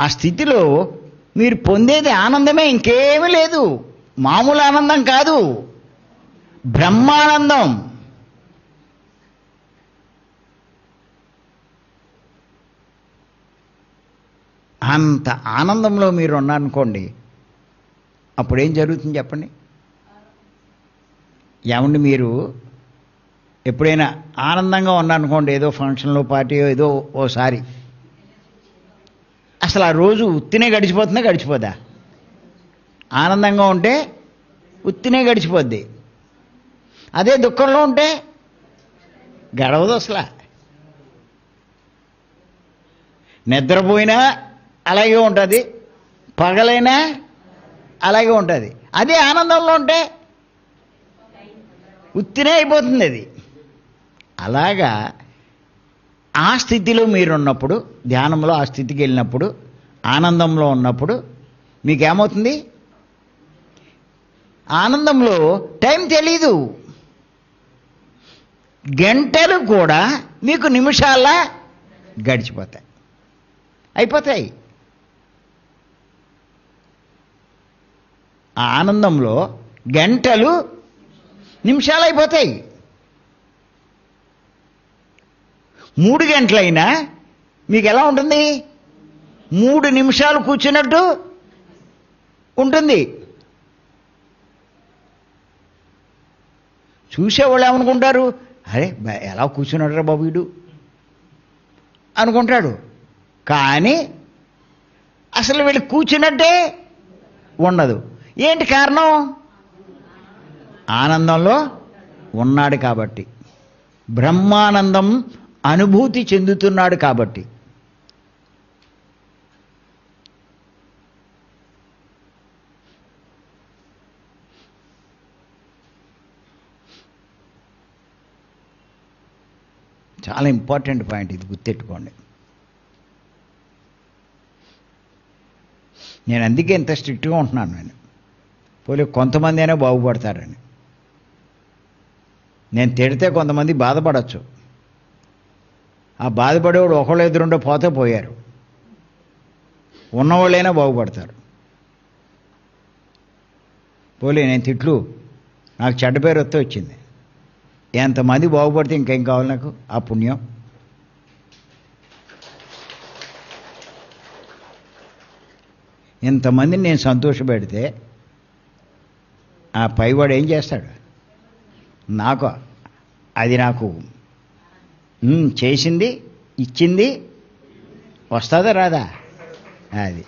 ఆ స్థితిలో మీరు పొందేది ఆనందమే, ఇంకేమీ లేదు. మామూలు ఆనందం కాదు, బ్రహ్మానందం. అంత ఆనందంలో మీరు ఉన్నారనుకోండి, అప్పుడేం జరుగుతుంది చెప్పండి? ఏమండి, మీరు ఎప్పుడైనా ఆనందంగా ఉన్నారనుకోండి, ఏదో ఫంక్షన్లో పార్టీ ఏదో ఓసారి, అసలు ఆ రోజు ఉత్తినే గడిచిపోతుందా, గడిచిపోదా? ఆనందంగా ఉంటే ఉత్తినే గడిచిపోద్ది. అదే దుఃఖంలో ఉంటే గడవదు అసలు. నిద్రపోయినా అలాగే ఉంటుంది, పగలైనా అలాగే ఉంటుంది. అదే ఆనందంలో ఉంటే ఉత్తినే అయిపోతుంది అది. అలాగా ఆ స్థితిలో మీరున్నప్పుడు, ధ్యానంలో ఆ స్థితికి వెళ్ళినప్పుడు, ఆనందంలో ఉన్నప్పుడు మీకేమవుతుంది? ఆనందంలో టైం తెలీదు. గంటలు కూడా మీకు నిమిషాల్లో గడిచిపోతాయి, అయిపోతాయి. ఆ ఆనందంలో గంటలు నిమిషాలు అయిపోతాయి. 3 గంటలైనా మీకు ఎలా ఉంటుంది? 3 నిమిషాలు కూర్చున్నట్టు ఉంటుంది. చూసేవాళ్ళు ఏమనుకుంటారు? అరే ఎలా కూర్చున్నాడురా బాబు వీడు అనుకుంటాడు. కానీ అసలు వీళ్ళు కూర్చున్నట్టే ఉండదు. ఏంటి కారణం? ఆనందంలో ఉన్నాడు కాబట్టి, బ్రహ్మానందం అనుభూతి చెందుతున్నాడు కాబట్టి. చాలా ఇంపార్టెంట్ పాయింట్ ఇది, గుర్తెట్టుకోండి. నేను అందుకే ఇంత స్ట్రిక్ట్గా ఉంటున్నాను. నేను పోలే కొంతమంది అయినా బాగుపడతారని. నేను తిడితే కొంతమంది బాధపడచ్చు. ఆ బాధపడేవాడు ఒకళ్ళు ఎదురుండో పోతే పోయారు, ఉన్నవాళ్ళైనా బాగుపడతారు. పోలే నేను తిట్లు, నాకు చెడ్డ పేరు వస్తే వచ్చింది. ఎంతమంది బాగుపడితే ఇంకేం కావాలి నాకు? ఆ పుణ్యం. ఇంతమందిని నేను సంతోషపెడితే ఆ పైవాడు ఏం చేస్తాడు? నాకు అది నాకు చేసింది, ఇచ్చింది వస్తుందా రాదా? అది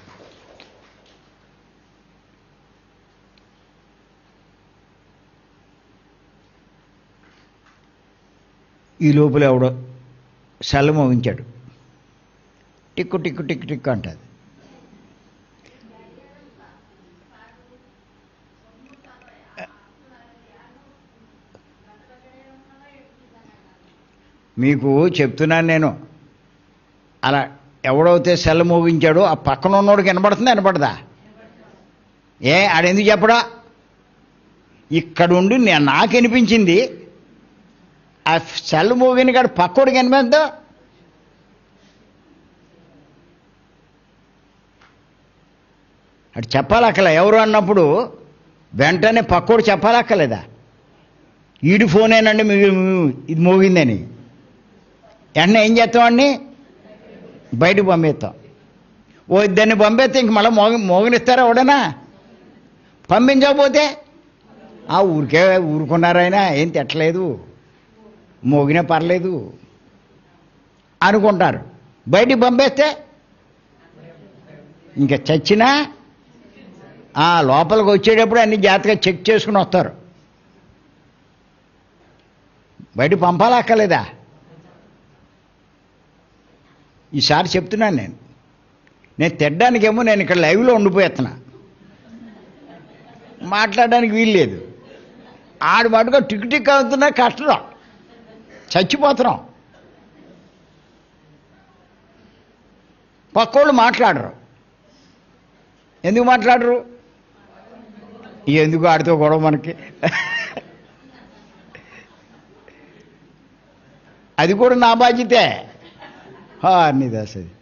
ఈ లోపల ఎవడో సెల్ మోగించాడు, టిక్కు టిక్కు టిక్కు టిక్కు అంటుంది. మీకు చెప్తున్నాను నేను, అలా ఎవడైతే సెల్ మోగించాడో ఆ పక్కన ఉన్నోడికి వినపడుతుందా, వినపడదా? ఆడెందుకు చెప్పడా? ఇక్కడుండి నాకు వినిపించింది, ఆ సెల్ మోగిన కాడు పక్కోడికి వినిపిద్దా? అటు చెప్పాలక్కల ఎవరు అన్నప్పుడు వెంటనే పక్కోడు చెప్పాలక్కలేదా? ఈడి ఫోనేనండి ఇది మోగిందని. వెంటనే ఏం చేస్తామండి? బయటకు పంపిస్తాం. ఇద్దరిని పంపిస్తే ఇంక మళ్ళీ మోగనిస్తారా ఎవడనా? పంపించకపోతే ఊరికే ఊరుకున్నారైనా ఏం తిట్టలేదు, మోగినా పర్లేదు అనుకుంటారు. బయటికి పంపేస్తే ఇంకా చచ్చినా లోపలికి వచ్చేటప్పుడు అన్ని జాగ్రత్తగా చెక్ చేసుకుని వస్తారు. బయటికి పంపాలక్కర్లేదా? ఈసారి చెప్తున్నాను నేను తిట్టడానికేమో నేను ఇక్కడ లైవ్లో ఉండిపోతున్నా, మాట్లాడడానికి వీల్లేదు. ఆడు మటుగా టిక్ టిక్ అవుతున్నా కష్టం, చచ్చిపోతున్నాం. పక్కోళ్ళు మాట్లాడరు. ఎందుకు మాట్లాడరు? ఎందుకు ఆడితో గొడవ మనకి? అది కూడా నా బాధ్యతే. అనిదాసది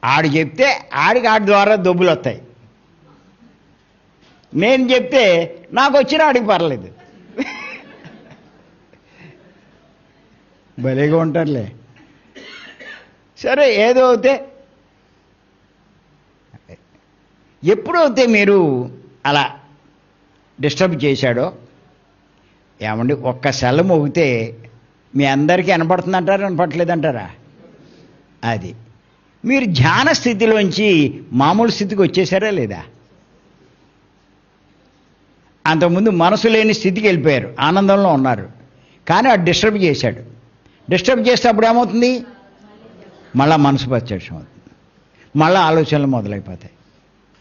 ఆడు చెప్తే ఆడి ద్వారా దొబ్బులు వస్తాయి. నేను చెప్తే నాకు వచ్చిన ఆడికి పర్లేదు. భలేగా ఉంటారులే. సరే, ఏదో అవుతే ఎప్పుడైతే మీరు అలా డిస్టర్బ్ చేశాడో, ఏమండి ఒక్క సెల మోగితే మీ అందరికీ వినపడుతుందంటారా వినపట్లేదంటారా? అది మీరు ధ్యాన స్థితిలోంచి మామూలు స్థితికి వచ్చేసారా లేదా? అంతకుముందు మనసు లేని స్థితికి వెళ్ళిపోయారు, ఆనందంలో ఉన్నారు. కానీ అది డిస్టర్బ్ చేశాడు. డిస్టర్బ్ చేస్తే అప్పుడు ఏమవుతుంది? మళ్ళా మనసు పచ్చడం అవుతుంది, మళ్ళీ ఆలోచనలు మొదలైపోతాయి.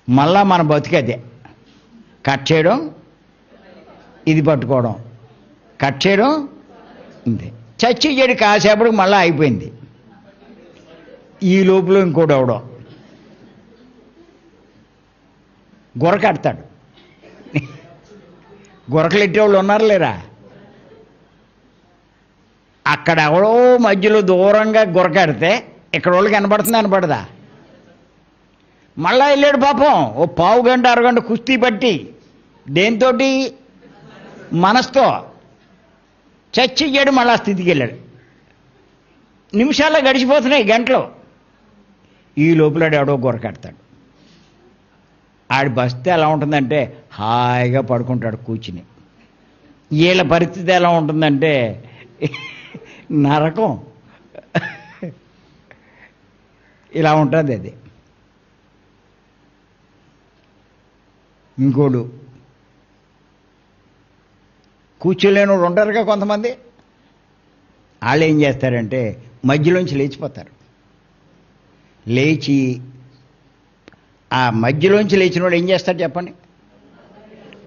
మళ్ళా మన బతికదే కట్ చేయడం, ఇది పట్టుకోవడం, కట్ చేయడం, ఇంతే. చచ్చి చెడు కాసేపటికి మళ్ళీ అయిపోయింది. ఈ లోపల ఇంకోటి అవడం గొరకడతాడు. గొరకలెట్టేవాళ్ళు ఉన్నారు లేరా? అక్కడ ఎవడో మధ్యలో దూరంగా గొరకడితే ఇక్కడ వాళ్ళకి కనపడుతుంది, కనపడదా? మళ్ళా వెళ్ళాడు పాపం, ఓ పావు గంట అరగంట కుస్తీ పట్టి, దేంతో? మనసుతో. చచ్చియ్యాడు, మళ్ళా స్థితికి వెళ్ళాడు. నిమిషాల్లో గడిచిపోతున్నాయి, గంటలు. ఈ లోపల ఎవడో గొరకడతాడు. ఆడి బస్తే ఎలా ఉంటుందంటే హాయిగా పడుకుంటాడు కూర్చుని. వీళ్ళ పరిస్థితి ఎలా ఉంటుందంటే నరకం. ఇలా ఉంటుంది అది. ఇంకోడు కూర్చోలేని ఉంటారుగా కొంతమంది. వాళ్ళు ఏం చేస్తారంటే మధ్యలోంచి లేచిపోతారు. లేచి ఆ మధ్యలోంచి లేచిన వాడు ఏం చేస్తాడు చెప్పండి?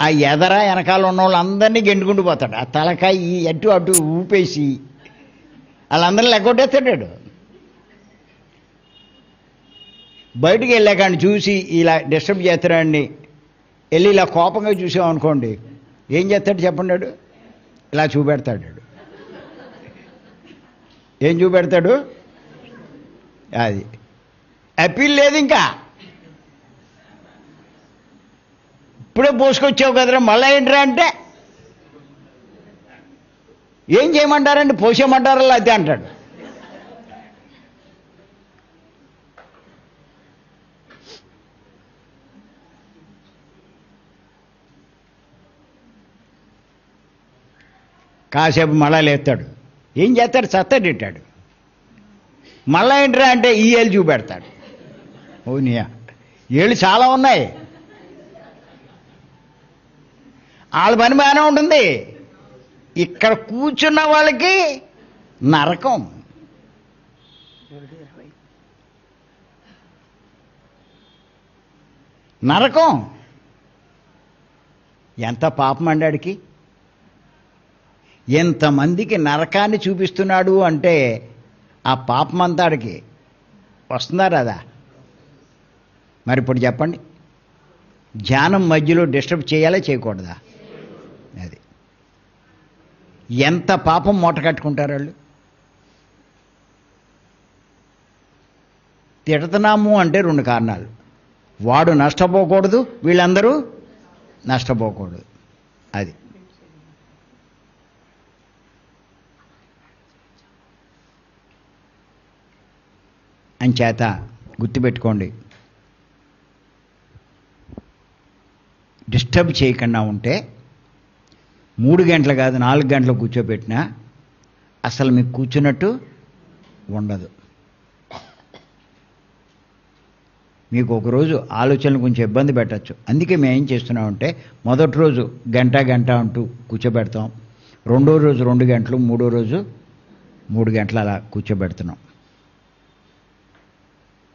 ఆ ఎదర వెనకాల ఉన్న వాళ్ళందరినీ గెంటుకుంటూ పోతాడు. ఆ తలకాయ అటు అటు ఊపేసి వాళ్ళందరినీ లెక్కొట్టేస్తాడు. బయటికి వెళ్ళాక చూసి ఇలా డిస్టర్బ్ చేస్తాడండి, వెళ్ళి ఇలా కోపంగా చూసామనుకోండి, ఏం చేస్తాడు చెప్పండి? వాడు ఇలా చూపెడతాడు. ఏం చూపెడతాడు? అది అప్పీల్ లేదు. ఇంకా ఇప్పుడే పోసుకొచ్చావు కదరా, మళ్ళీ ఏంట్రా అంటే ఏం చేయమంటారండి? పోసేయమంటారా లేకపోతే అంటాడు. కాసేపు మళ్ళా లేస్తాడు. ఏం చేస్తాడు? సత్తడిట్టాడు. మళ్ళా ఏంట్రా అంటే ఈ ఏళ్ళు చూపెడతాడు. ఓనియా, ఏళ్ళు చాలా ఉన్నాయి. వాళ్ళ పని బాగానే ఉంటుంది. ఇక్కడ కూర్చున్న వాళ్ళకి నరకం. నరకం. ఎంత పాపం అండి ఆడికి. ఎంతమందికి నరకాన్ని చూపిస్తున్నాడు అంటే ఆ పాపమంతా ఆడికి వస్తుందా రాదా? మరి ఇప్పుడు చెప్పండి, ధ్యానం మధ్యలో డిస్టర్బ్ చేయాలా చేయకూడదా? అది ఎంత పాపం మూట కట్టుకుంటారు వాళ్ళు. తిడుతున్నాము అంటే రెండు కారణాలు. వాడు నష్టపోకూడదు, వీళ్ళందరూ నష్టపోకూడదు. అది అంచేత గుర్తుపెట్టుకోండి, డిస్టర్బ్ చేయకుండా ఉంటే 3 గంటలు కాదు 4 గంటలు కూర్చోబెట్టినా అసలు మీకు కూర్చున్నట్టు ఉండదు. మీకు ఒకరోజు ఆలోచనలు కొంచెం ఇబ్బంది పెట్టచ్చు. అందుకే మేము ఏం చేస్తున్నామంటే మొదటి రోజు గంట అంటూ కూర్చోబెడతాం, రెండో రోజు 2 గంటలు, మూడో రోజు 3 గంటలు అలా కూర్చోబెడుతున్నాం.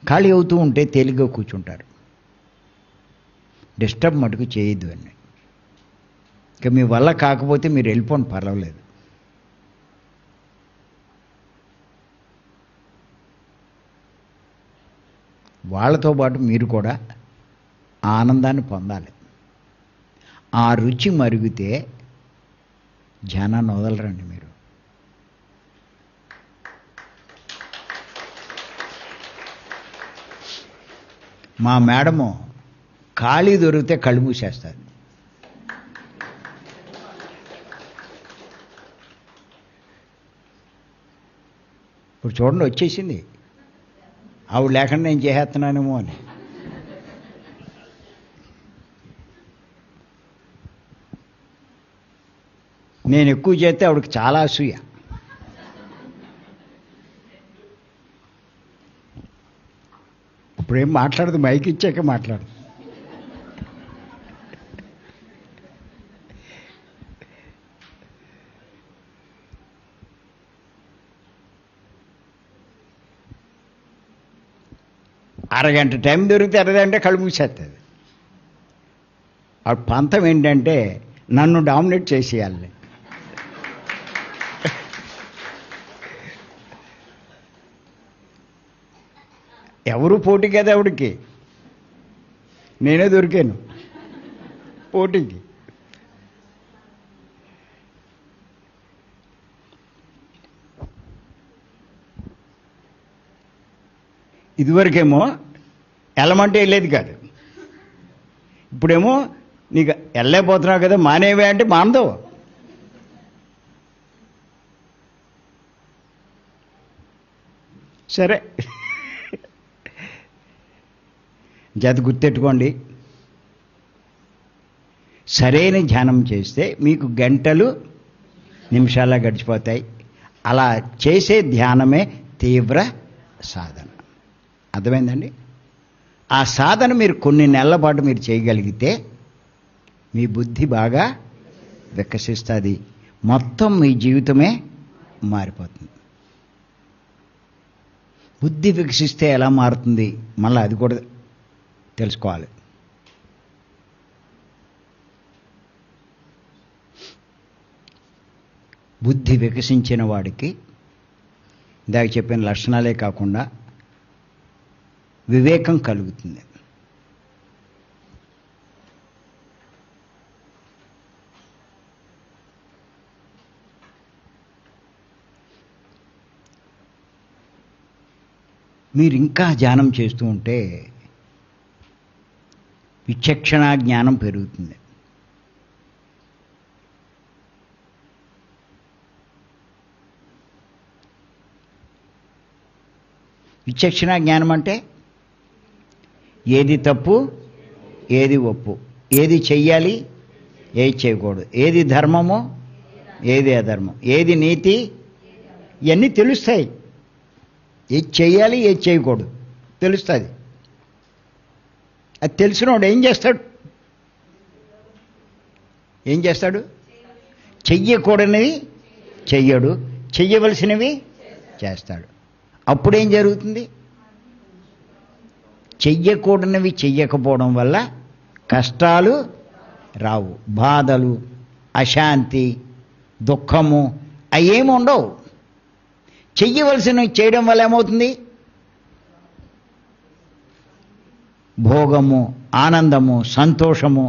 ఖాళీ అవుతూ ఉంటే తేలిగ్గా కూర్చుంటారు. డిస్టర్బ్ మటుకు చేయొద్దు అని. ఇక మీ వల్ల కాకపోతే మీరు వెళ్ళిపోండి, పర్వాలేదు. వాళ్ళతో పాటు మీరు కూడా ఆనందాన్ని పొందాలి. ఆ రుచి మరిగితే ధ్యానాన్ని వదలరండి మీరు. మా మేడము ఖాళీ దొరికితే కళ్ళు మూసేస్తారు. ఇప్పుడు చూడండి వచ్చేసింది. ఆవిడ లేకుండా నేను చేసేస్తున్నానేమో అని. నేను ఎక్కువ చేస్తే ఆవిడకి చాలా అసూయ. ఇప్పుడేం మాట్లాడదు, మైక్ ఇచ్చాక మాట్లాడదు. అరగంట టైం దొరికితే అరగంట కళ్ళు మూసేస్తుంది. ఆ పంతం ఏంటంటే నన్ను డామినేట్ చేసేయాలి. ఎవరు పోటీ కదా ఆవిడికి, నేనే దొరికాను పోటీకి. ఇదివరకేమో వెళ్ళమంటే వెళ్ళేది కాదు. ఇప్పుడేమో నీకు వెళ్ళలేకపోతున్నావు కదా మానేవే అంటే మానదు. సరే జత గుర్తెట్టుకోండి, సరైన ధ్యానం చేస్తే మీకు గంటలు నిమిషాల్లో గడిచిపోతాయి. అలా చేసే ధ్యానమే తీవ్ర సాధన. అర్థమైందండి? ఆ సాధన మీరు కొన్ని నెలల పాటు మీరు చేయగలిగితే మీ బుద్ధి బాగా వికసిస్తుంది. మొత్తం మీ జీవితమే మారిపోతుంది. బుద్ధి వికసిస్తే ఎలా మారుతుంది మళ్ళీ అది కూడా తెలుసుకోవాలి. బుద్ధి వికసించిన వాడికి ఇందాక చెప్పిన లక్షణాలే కాకుండా వివేకం కలుగుతుంది. మీరు ఇంకా ధ్యానం చేస్తూ ఉంటే విచక్షణ జ్ఞానం పెరుగుతుంది. విచక్షణ జ్ఞానం అంటే ఏది తప్పు, ఏది ఒప్పు, ఏది చెయ్యాలి, ఏది చేయకూడదు, ఏది ధర్మమో, ఏది అధర్మం, ఏది నీతి, ఇవన్నీ తెలుస్తాయి. ఏది చెయ్యాలి, ఏది చేయకూడదు తెలుస్తుంది. అది తెలిసినవాడు ఏం చేస్తాడు? చెయ్యకూడనివి చెయ్యడు, చెయ్యవలసినవి చేస్తాడు. అప్పుడేం జరుగుతుంది? చెయ్యకూడనివి చెయ్యకపోవడం వల్ల కష్టాలు రావు, బాధలు, అశాంతి, దుఃఖము అవేమి ఉండవు. చెయ్యవలసినవి చేయడం వల్ల ఏమవుతుంది? భోగము, ఆనందము, సంతోషము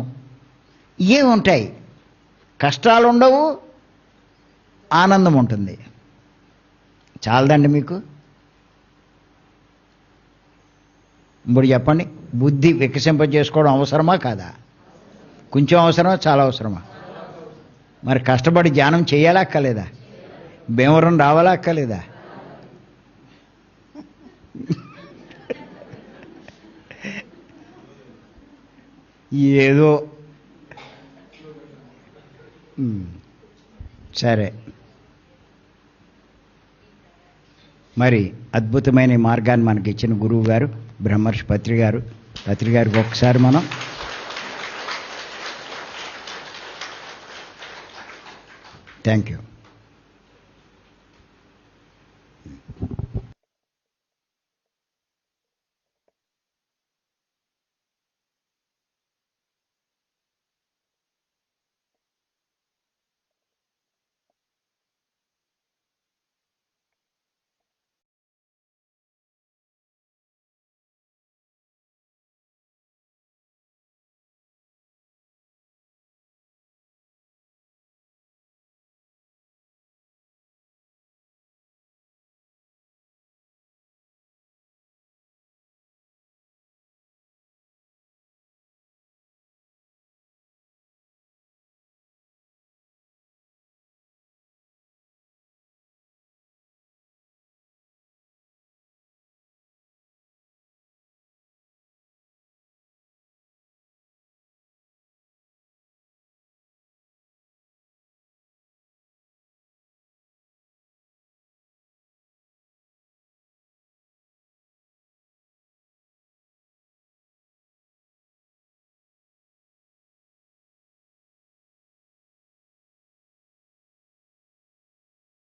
ఇవే ఉంటాయి. కష్టాలు ఉండవు, ఆనందం ఉంటుంది. చాలదండి మీకు? ఇప్పుడు చెప్పండి, బుద్ధి వికసింపజేసుకోవడం అవసరమా కాదా? కొంచెం అవసరమా, చాలా అవసరమా? మరి కష్టపడి ధ్యానం చేయాలా అక్కలేదా? భీమవరం రావాలా అక్కలేదా? ఏదో సరే, మరి అద్భుతమైన మార్గాన్ని మనకి ఇచ్చిన గురువు గారు బ్రహ్మర్షి పత్రి గారికి ఒకసారి మనం థ్యాంక్ యూ.